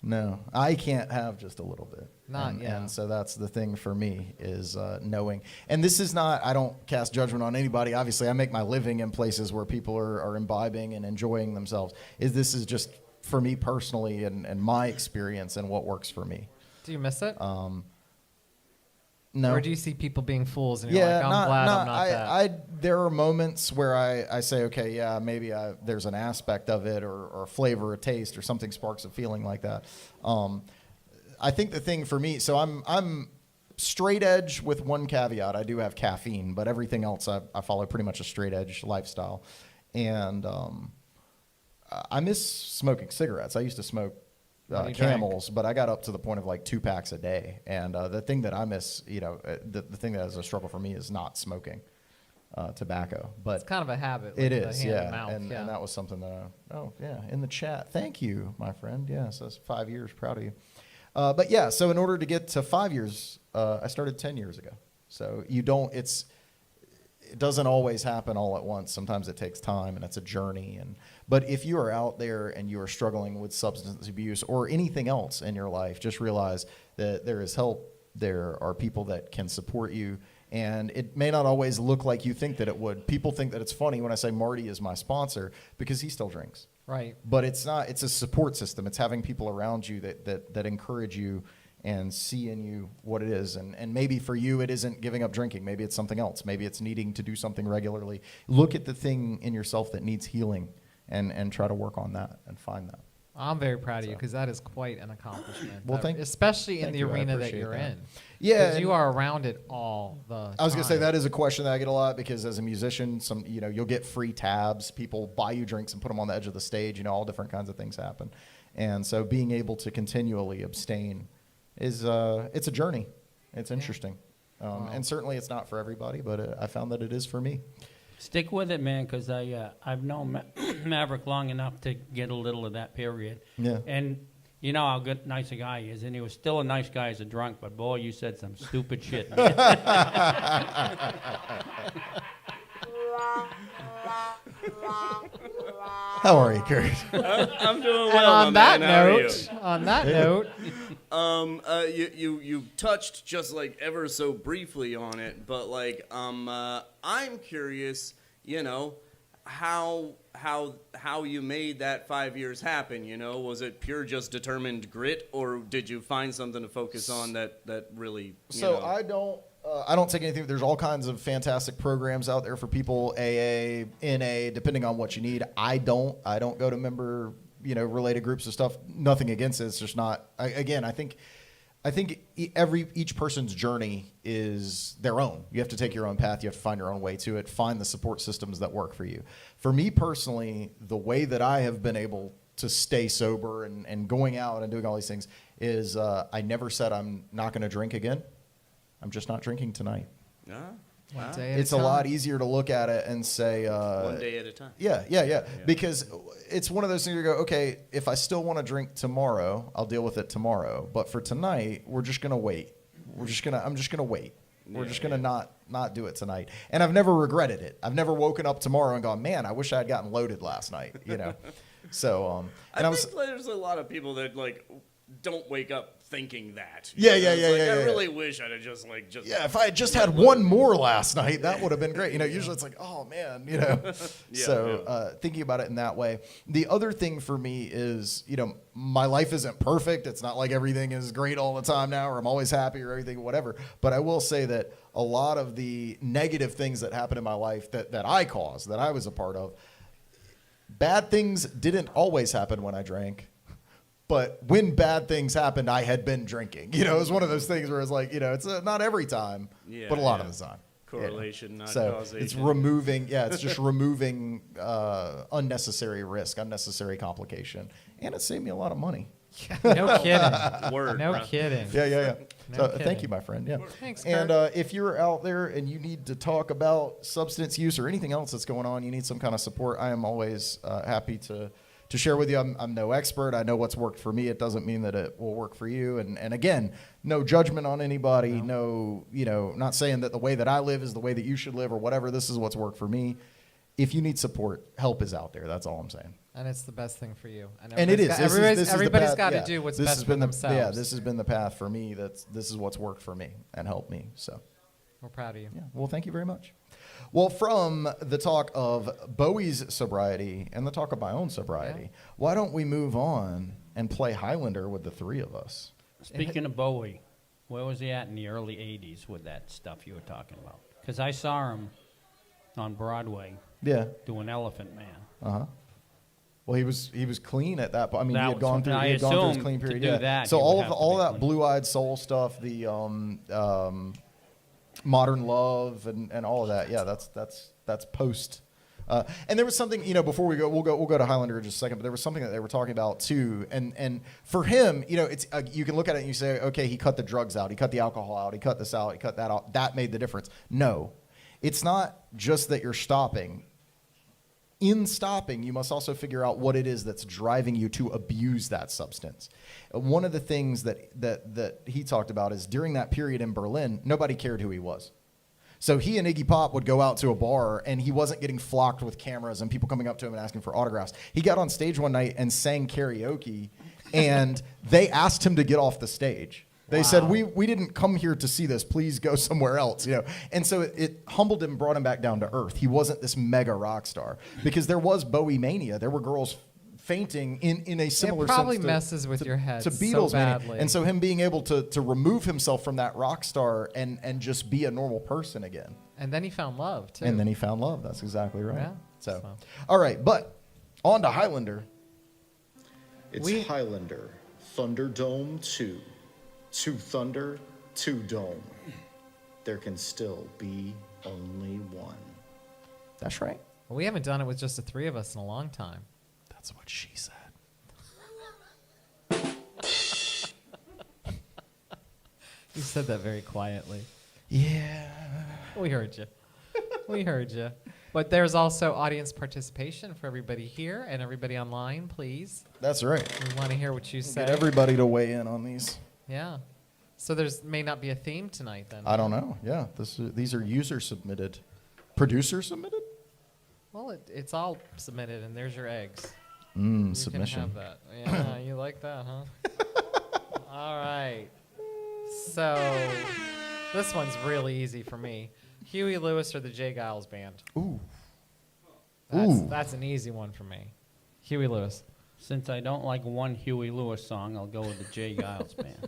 No, I can't have just a little bit. And so that's the thing for me is knowing. And this is not, I don't cast judgment on anybody. Obviously, I make my living in places where people are imbibing and enjoying themselves. This is just for me personally and my experience and what works for me. Do you miss it? No. Or do you see people being fools and you're like, I'm glad I'm not that? There are moments where I say, okay, maybe there's an aspect of it or a flavor, a taste, or something sparks a feeling like that. I think the thing for me, so I'm straight edge with one caveat. I do have caffeine, but everything else I follow pretty much a straight edge lifestyle. And I miss smoking cigarettes. I used to smoke Camels, but I got up to the point of like 2 packs a day. And the thing that I miss, the thing that is a struggle for me is not smoking tobacco. But it's kind of a habit. It is, yeah. Mouth, and that was something that, in the chat. Thank you, my friend. Yeah, so that's 5 years. Proud of you. But yeah, so in order to get to 5 years, I started 10 years ago. So it doesn't always happen all at once. Sometimes it takes time, and it's a journey. But if you are out there and you are struggling with substance abuse or anything else in your life, just realize that there is help. There are people that can support you, and it may not always look like you think that it would. People think that it's funny when I say Marty is my sponsor because he still drinks. Right. But it's not. It's a support system. It's having people around you that encourage you and see in you what it is. And maybe for you, it isn't giving up drinking. Maybe it's something else. Maybe it's needing to do something regularly. Look at the thing in yourself that needs healing and try to work on that and find that. I'm very proud of you because that is quite an accomplishment. Well, especially in the you. I arena that appreciate you're that. in. Yeah. Because you are around it all the time. I was going to say that is a question that I get a lot because as a musician, you'll get free tabs. People buy you drinks and put them on the edge of the stage. All different kinds of things happen. And so being able to continually abstain is it's a journey. It's interesting. Wow. And certainly it's not for everybody, but I found that it is for me. Stick with it, man, because I've known Maverick long enough to get a little of that period. Yeah. And you know how good nice a guy he is, and he was still a nice guy as a drunk, but boy, you said some stupid shit, man. How are you, Kurt? I'm doing And well. on that my man. How are you? note, You touched just like ever so briefly on it, but like I'm curious, how you made that 5 years happen. Was it pure just determined grit, or did you find something to focus on that really? I don't take anything. There's all kinds of fantastic programs out there for people, AA, NA, depending on what you need. I don't go to member, related groups and stuff. Nothing against it. It's just not. I think each person's journey is their own. You have to take your own path. You have to find your own way to it. Find the support systems that work for you. For me personally, the way that I have been able to stay sober and going out and doing all these things is I never said I'm not going to drink again. I'm just not drinking tonight. one day at It's a a time. lot easier to look at it and say... one day at a time. Yeah. Because it's one of those things you go, okay, if I still want to drink tomorrow, I'll deal with it tomorrow. But for tonight, we're just going to wait. I'm just going to wait. We're just going to not do it tonight. And I've never regretted it. I've never woken up tomorrow and gone, man, I wish I had gotten loaded last night, So, I think there's a lot of people that don't wake up thinking that. Yeah. I really wish I'd have just. Yeah, if I had just had one more last night, that would have been great. Usually it's like, oh man, thinking about it in that way. The other thing for me is, my life isn't perfect. It's not like everything is great all the time now, or I'm always happy or everything, whatever. But I will say that a lot of the negative things that happened in my life that I caused, that I was a part of, bad things didn't always happen when I drank. But when bad things happened, I had been drinking. It was one of those things where it's like, it's not every time, but a lot of the time. Correlation, not so causation. it's removing, it's just removing unnecessary risk, unnecessary complication. And it saved me a lot of money. No kidding. Word, No bro. kidding. Yeah. No So kidding. thank you, my friend. Yeah. Thanks, And Kurt. if you're out there and you need to talk about substance use or anything else that's going on, you need some kind of support, I am always happy to share with you. I'm no expert. I know what's worked for me. It doesn't mean that it will work for you. And again, no judgment on anybody. No, not saying that the way that I live is the way that you should live or whatever. This is what's worked for me. If you need support, help is out there. That's all I'm saying. And it's the best thing for you. And it is. Everybody's got to do what's best for themselves. Yeah, this has been the path for me. This is what's worked for me and helped me. So, We're proud of you. yeah. Well, thank you very much. Well, from the talk of Bowie's sobriety and the talk of my own sobriety, why don't we move on and play Highlander with the three of us? Speaking of Bowie, where was he at in the early 80s with that stuff you were talking about? Because I saw him on Broadway Yeah. doing Elephant Man. Uh-huh. Well, he was clean at that point. I mean, That he had was gone what through I his clean assumed period. to do Yeah. that, So he all would of have to all be that clean. blue-eyed soul stuff, the Modern Love and all of that. Yeah, that's post. And there was something, before we'll go to Highlander in just a second, but there was something that they were talking about too. And for him, it's you can look at it and you say, okay, he cut the drugs out, he cut the alcohol out, he cut this out, he cut that out. That made the difference. No, it's not just that you're stopping. In stopping, you must also figure out what it is that's driving you to abuse that substance. One of the things that he talked about is during that period in Berlin, nobody cared who he was. So he and Iggy Pop would go out to a bar, and he wasn't getting flocked with cameras and people coming up to him and asking for autographs. He got on stage one night and sang karaoke, and they asked him to get off the stage. They said, we didn't come here to see this. Please go somewhere else. And so it humbled him, brought him back down to earth. He wasn't this mega rock star because there was Bowie mania. There were girls fainting in a similar It probably sense messes with your head to so Beatles badly. mania. And so him being able to remove himself from that rock star and just be a normal person again. And then he found love, too. And then he found love. That's exactly right. Yeah, So, so. all right, but on to Highlander. It's Highlander, Thunderdome 2. 2 Thunder, 2 Dome. There can still be only one. That's right. Well, we haven't done it with just the three of us in a long time. That's what she said. You said that very quietly. Yeah. We heard you. We heard you. But there's also audience participation for everybody here and everybody online, please. That's right. We want to hear what you say. Get everybody to weigh in on these. Yeah. So there's may not be a theme tonight then. I don't know. Yeah, these are user submitted. Producer submitted? Well, it's all submitted, and there's your eggs. Submission. You can have that. Yeah, you like that, huh? All right. So this one's really easy for me. Huey Lewis or the J. Giles Band? Ooh. That's an easy one for me. Huey Lewis. Since I don't like one Huey Lewis song, I'll go with the J. Giles Band.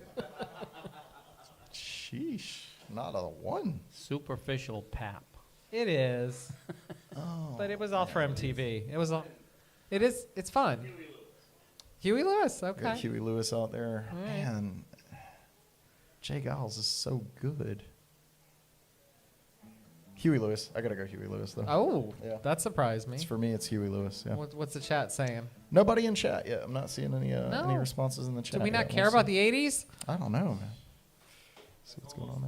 Sheesh. Not a one. Superficial Pap. It is. But it was all for MTV. It was all. It is. It's fun. Huey Lewis. Okay. Got Huey Lewis out there. All right. Man, Jay Giles is so good. Huey Lewis. I gotta go Huey Lewis though. Oh, Yeah. that surprised me. It's for me. It's Huey Lewis. Yeah. What's the chat saying? Nobody in chat yet. I'm not seeing any No. any responses in the chat. Do we not yet. care We'll about see. the 80s? I don't know, man. See what's going on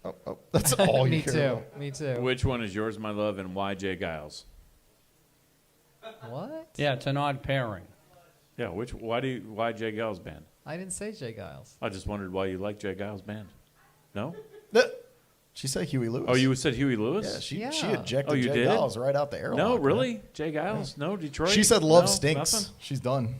there. Oh. That's all you Me care too. about. Me too. Which one is yours, my love, and why Jay Giles? What? Yeah, it's an odd pairing. Yeah, why Jay Giles Band? I didn't say J. Giles. I just wondered why you like Jay Giles Band. No? She said Huey Lewis. Oh, you said Huey Lewis? Yeah, she Yeah. ejected Oh, you Jay did? Giles right out the airlock. No, man. really? Jay Giles? No, Detroit? She said love No, stinks. nothing? She's done.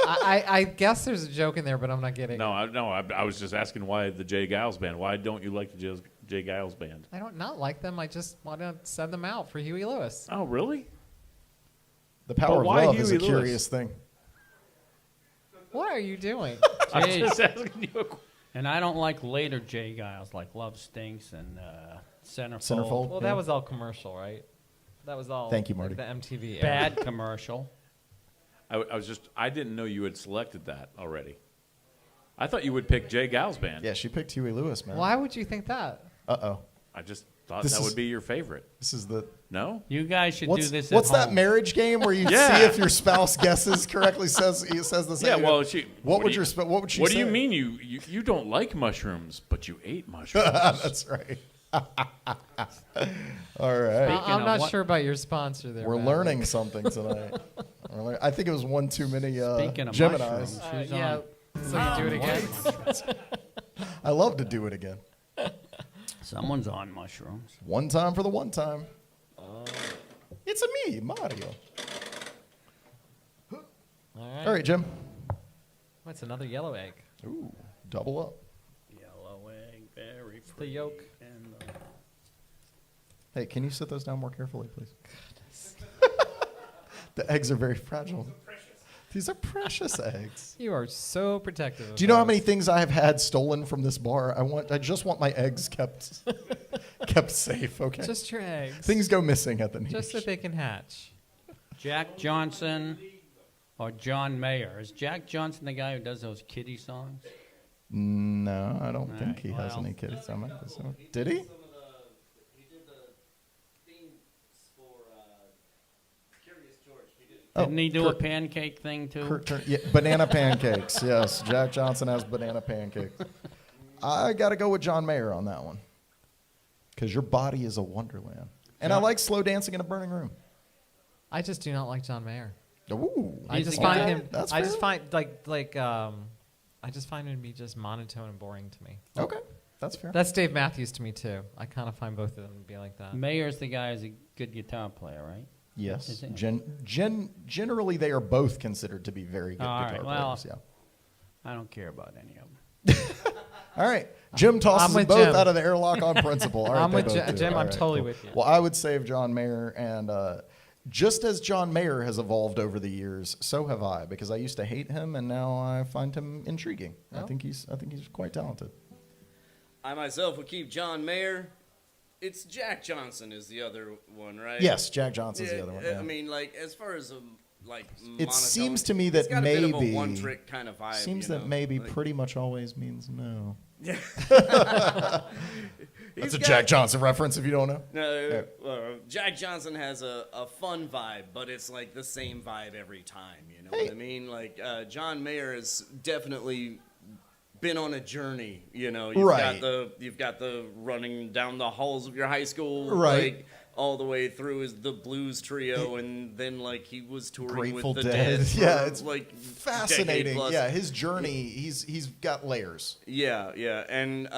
I guess there's a joke in there, but I'm not getting it. I was just asking why the Jay Giles Band. Why don't you like the Jay Giles Band? I don't not like them. I just want to send them out for Huey Lewis. Oh, really? The power of why love is a Huey Lewis? curious thing. What are you doing? I'm just asking you a question. And I don't like later J. Giles, like Love Stinks and Centerfold. Centerfold. Well, Yeah. that was all commercial, right? That was all. Thank you, like Marty. the MTV. era. Bad commercial. I didn't know you had selected that already. I thought you would pick Jay Giles Band. Yeah, she picked Huey Lewis, man. Why would you think that? Uh-oh. I just thought This that is- would be your favorite. This is the... No? You guys should What's, do this what's at that home. marriage game where you Yeah. see if your spouse guesses correctly, says the same? Yeah, well, What would she What say? do you mean you don't like mushrooms, but you ate mushrooms? That's right. All right. Speaking I'm of not what- sure about your sponsor there. We're Matt. learning something tonight. I think it was one too many Speaking of Geminis. mushrooms, who's Yeah. on? So you do it again. I love to do it again. Someone's on mushrooms. One time for the one time. It's a me, Mario. All right. All right, Jim. What's another yellow egg? Ooh, double up. Yellow egg, very The yolk. And Hey, can you sit those down more carefully, please? The eggs are very fragile. These are precious eggs. You are so protective. Do you know how many things I have had stolen from this bar? I just want my eggs kept safe, okay? Just your eggs. Things go missing at the niche. Just so they can hatch. Jack Johnson or John Mayer. Is Jack Johnson the guy who does those kiddie songs? No, I don't All think right, he has well. any kids. Did he? Didn't he do a Kurt- pancake thing too? Yeah, banana pancakes. Yes, Jack Johnson has banana pancakes. I got to go with John Mayer on that one. Because your body is a wonderland. And I like slow dancing in a burning room. I just do not like John Mayer. Ooh. I He's just the find guy- him. That's I just fair. find I just find him to be just monotone and boring to me. Okay, that's fair. That's Dave Matthews to me too. I kind of find both of them to be like that. Mayer's the guy who's a good guitar player, right? Yes. Is it? Generally, they are both considered to be very good All guitar right, well- players. I don't care about any of them. Yeah. All right. Jim tosses I'm them with both Jim. out of the airlock on principle. All right, I'm they with both Jim. do. Jim, All I'm right, totally cool. with you. Well, I would save John Mayer, and just as John Mayer has evolved over the years, so have I, because I used to hate him and now I find him intriguing. Oh. I think he's quite talented. I myself would keep John Mayer. It's Jack Johnson is the other one, right? Yes, Jack Johnson's the other one. Yeah. I mean, like, as far as It seems to me it's that got a bit of a maybe one-trick kind of vibe. seems you that know? maybe Like, pretty much always means no. Yeah. That's a Jack Johnson reference if you don't know. No, Jack Johnson has a fun vibe, but it's like the same vibe every time. You know what I mean? Like John Mayer has definitely been on a journey. You know, you've got the running down the halls of your high school, right? Like, all the way through the blues trio, and then like he was touring Grateful with the Dead. Dead. Yeah, it's like fascinating. Yeah, his journey. He's got layers. Yeah, and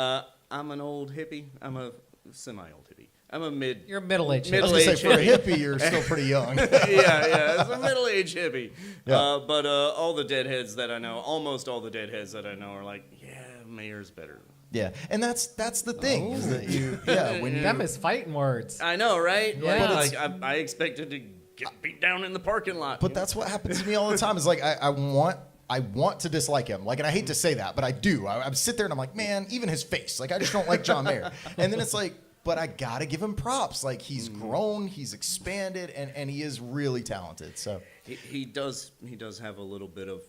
I'm an old hippie. I'm a semi-old hippie. I'm a You're middle-aged. I was gonna say, for a hippie, you're still pretty young. yeah, it's a middle-aged hippie. Yeah. But all the Deadheads that I know, almost all the Deadheads that I know are like, yeah, Mayer's better. Yeah, and that's the thing is that when you Them is fighting words. I know, right? Yeah. Like I expected to get beat down in the parking lot. But that's what happens to me all the time. Is like I want to dislike him. Like, and I hate to say that, but I do. I sit there and I'm like, man, even his face. Like, I just don't like John Mayer. And then it's like, but I gotta give him props. Like, he's grown, he's expanded, and he is really talented. So he does have a little bit of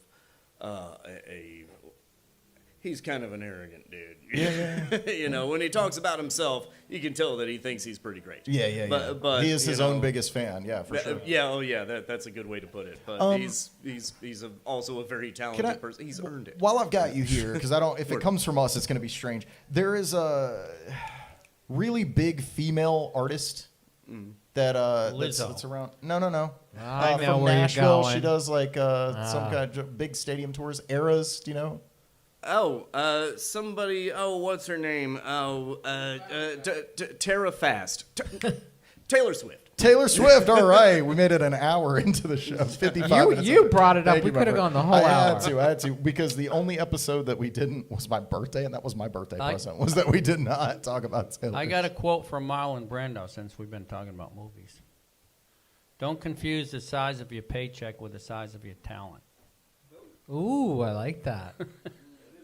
he's kind of an arrogant dude. Yeah. You know, when he talks about himself, you can tell that he thinks he's pretty great. Yeah. But he is his you know, own biggest fan. Yeah, for sure. Yeah. That's a good way to put it. But he's also a very talented person. He's earned it. While I've got you here, because I don't. If it comes from us, it's going to be strange. There is a really big female artist that's around. No. I know from where you're Nashville. going. She does like some kind of big stadium tours. Eras, do you know? Oh, somebody. Oh, what's her name? Oh, Tara Fast. Taylor Swift. Taylor Swift. All right, we made it an hour into the show. 55 minutes. You brought it up. Thank We you, my could have friend. gone the whole hour. I had to because the only episode that we didn't was my birthday, and that was my birthday present. Was that we did not talk about Taylor. I got a quote from Marlon Brando since we've been talking about movies. Don't confuse the size of your paycheck with the size of your talent. Ooh, I like that.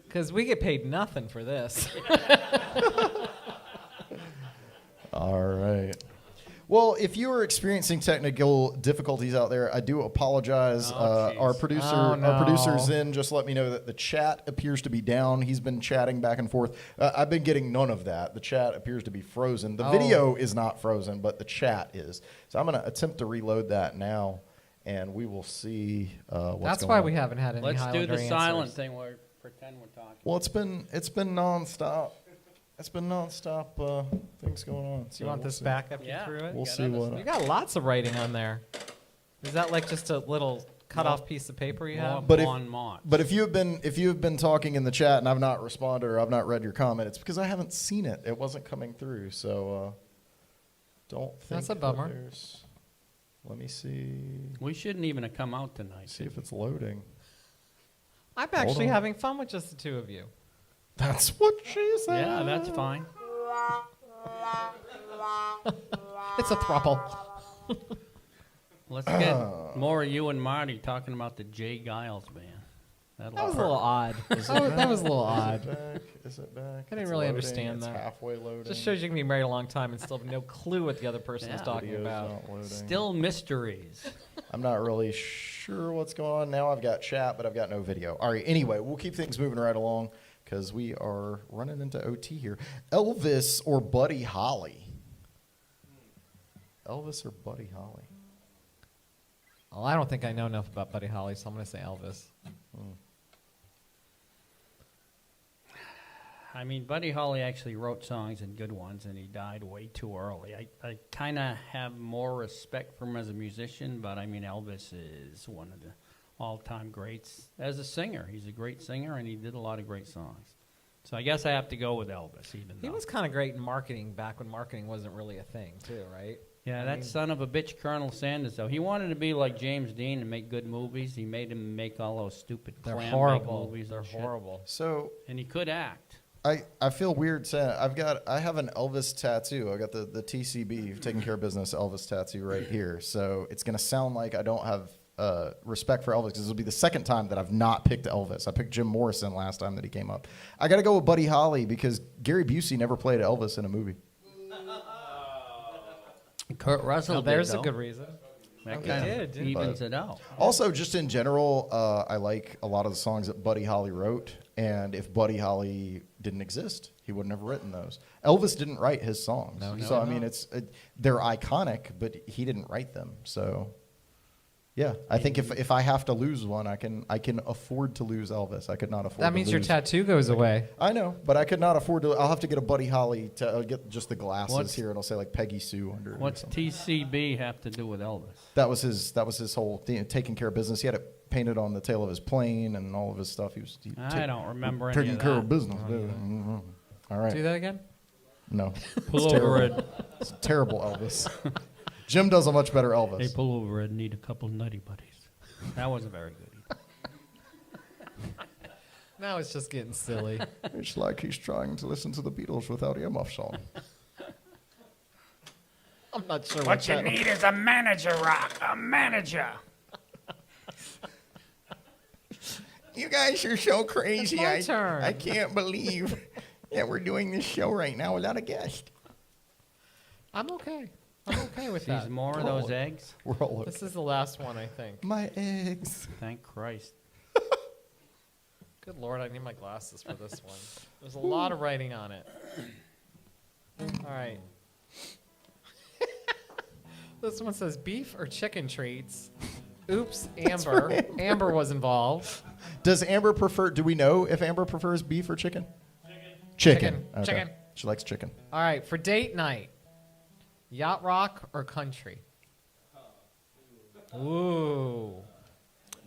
Because we get paid nothing for this. All right. Well, if you are experiencing technical difficulties out there, I do apologize. Our producer's in. Just let me know that the chat appears to be down. He's been chatting back and forth. I've been getting none of that. The chat appears to be frozen. The video is not frozen, but the chat is. So I'm going to attempt to reload that now, and we will see what's going on. That's why we haven't had any Let's Highlander do the answers. silent thing where pretend we're talking. Well, it's been nonstop. It's been nonstop things going on. Do you want this back up through it? We'll see what. You got lots of writing on there. Is that like just a little cut-off piece of paper you have? But if you have been talking in the chat and I've not responded or I've not read your comment, it's because I haven't seen it. It wasn't coming through, so don't think that's a bummer. Let me see. We shouldn't even have come out tonight. See if it's loading. I'm actually having fun with just the two of you. That's what she said. Yeah, that's fine. It's a throuple. Let's get more of you and Marty talking about the Jay Giles band. That was a little odd. That was a little odd. Is it back? I didn't really understand it's that. Halfway loading. Just shows you can be married a long time and still have no clue what the other person is talking Video's about. not loading. Still mysteries. I'm not really sure what's going on now. I've got chat, but I've got no video. All right. Anyway, we'll keep things moving right along because we are running into OT here. Elvis or Buddy Holly? Elvis or Buddy Holly? Well, I don't think I know enough about Buddy Holly, so I'm going to say Elvis. I mean, Buddy Holly actually wrote songs and good ones, and he died way too early. I kind of have more respect for him as a musician, but I mean, Elvis is one of the all-time greats as a singer. He's a great singer, and he did a lot of great songs. So I guess I have to go with Elvis, even though. He was kind of great in marketing back when marketing wasn't really a thing, too, right? Yeah, that son of a bitch, Colonel Sanders, though. He wanted to be like James Dean and make good movies. He made him make all those stupid They're clam-bake horrible. movies. They're and shit. horrible. So And he could act. I feel weird saying I have an Elvis tattoo. I got the TCB, Taking Care of Business Elvis tattoo right here. So it's going to sound like I don't have respect for Elvis because this will be the second time that I've not picked Elvis. I picked Jim Morrison last time that he came up. I got to go with Buddy Holly because Gary Busey never played Elvis in a movie. Kurt Russell. There's a good reason. That Okay. kind of Did. evens it out. Also, just in general, I like a lot of the songs that Buddy Holly wrote. And if Buddy Holly didn't exist, he wouldn't have written those. Elvis didn't write his songs. I mean, they're iconic, but he didn't write them. So, yeah, I think if I have to lose one, I can afford to lose Elvis. I could not afford. That means to your lose. tattoo goes away. I know, but I could not afford to. I'll have to get a Buddy Holly. I'll get just the glasses What's- here, and I'll say like Peggy Sue under. it or What's something. TCB have to do with Elvis? That was his whole thing, taking care of business. He had it painted on the tail of his plane and all of his stuff. I don't remember any taking of care that. of business. All right. Do that again? No. Pull over, Ed. It's terrible Elvis. Jim does a much better Elvis. Hey, pull over, Ed. Need a couple nutty buddies. That wasn't very good either. Now it's just getting silly. It's like he's trying to listen to the Beatles without earmuffs on. I'm not sure What you need is a manager, Rock. A manager. You guys are so crazy. It's my turn. I can't believe that we're doing this show right now without a guest. I'm okay. I'm okay with that. These more of those eggs? We're all This is the last one, I think. my eggs. Thank Christ. Good Lord, I need my glasses for this one. There's a lot of writing on it. All right. This one says beef or chicken treats. Oops, Amber. Amber was involved. Does Amber prefer? Do we know if Amber prefers beef or chicken? Chicken. Chicken. Chicken. She likes chicken. All right, for date night, yacht rock or country? Ooh.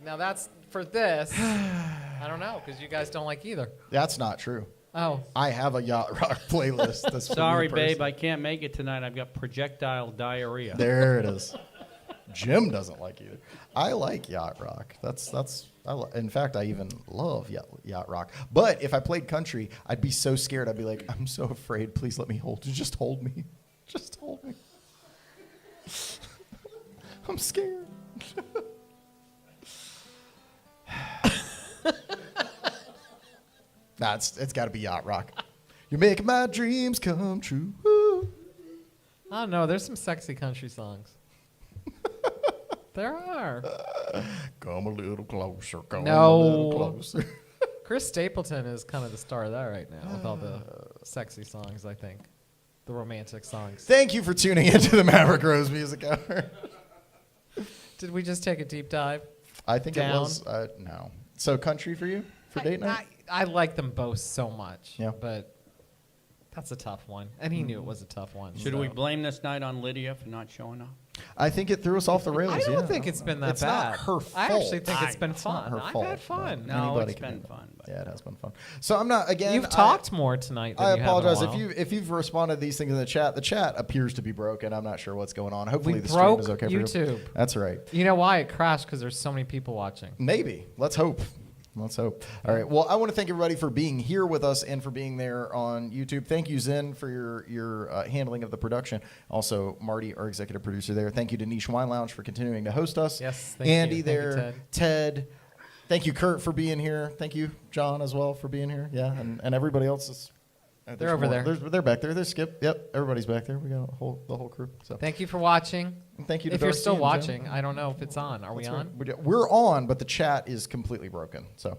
Now that's for this. I don't know because you guys don't like either. That's not true. Oh, I have a yacht rock playlist. That's for Sorry, me babe. personally. I can't make it tonight. I've got projectile diarrhea. There it is. Jim doesn't like either. I like yacht rock. In fact, I even love yacht rock. But if I played country, I'd be so scared. I'd be like, I'm so afraid. Please let me hold you. Just hold me. Just hold me. I'm scared. Nah, it's got to be yacht rock. You're making my dreams come true. Woo. I don't know. There's some sexy country songs. There are. Come a little closer. Come No. a little closer. Chris Stapleton is kind of the star of that right now with all the sexy songs, I think. The romantic songs. Thank you for tuning into the Maverick Rose Music Hour. Did we just take a deep dive? I think Down. it was no. So country for you for date night? I like them both so much. Yeah. But that's a tough one. And he knew it was a tough one. Should so. we blame this night on Lydia for not showing up? I think it threw us off the rails. I don't yeah. think it's been that It's bad. not her I fault. actually think it's been It's not fun. her I've fault. had fun. No, Anybody it's can been do it. fun. But Yeah, it has been fun. So I'm not again. You've talked more tonight than I you have in a apologize while. if you've responded to these things in the chat. The chat appears to be broken. I'm not sure what's going on. Hopefully We the stream broke is okay for you. YouTube. That's right. You know why it crashed? Because there's so many people watching. Maybe. Let's hope. Let's hope. All right. Well, I want to thank everybody for being here with us and for being there on YouTube. Thank you, Zen, for your handling of the production. Also, Marty, our executive producer there. Thank you to Niche Wine Lounge for continuing to host us. Yes, thank Andy you. Thank you, there. Ted. Thank you, Kurt, for being here. Thank you, John, as well, for being here. Yeah, and everybody else is. They're over there. They're back there. There's Skip. Yep, everybody's back there. We got the whole crew. So Thank you for watching. thank you to If you're Darcy still and watching, Jen. I don't know if it's on. Are we That's on? right. We're on, but the chat is completely broken. So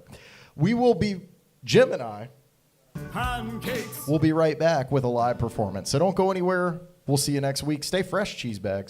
we will be, Jim and I will be right back with a live performance. So don't go anywhere. We'll see you next week. Stay fresh, cheese bags.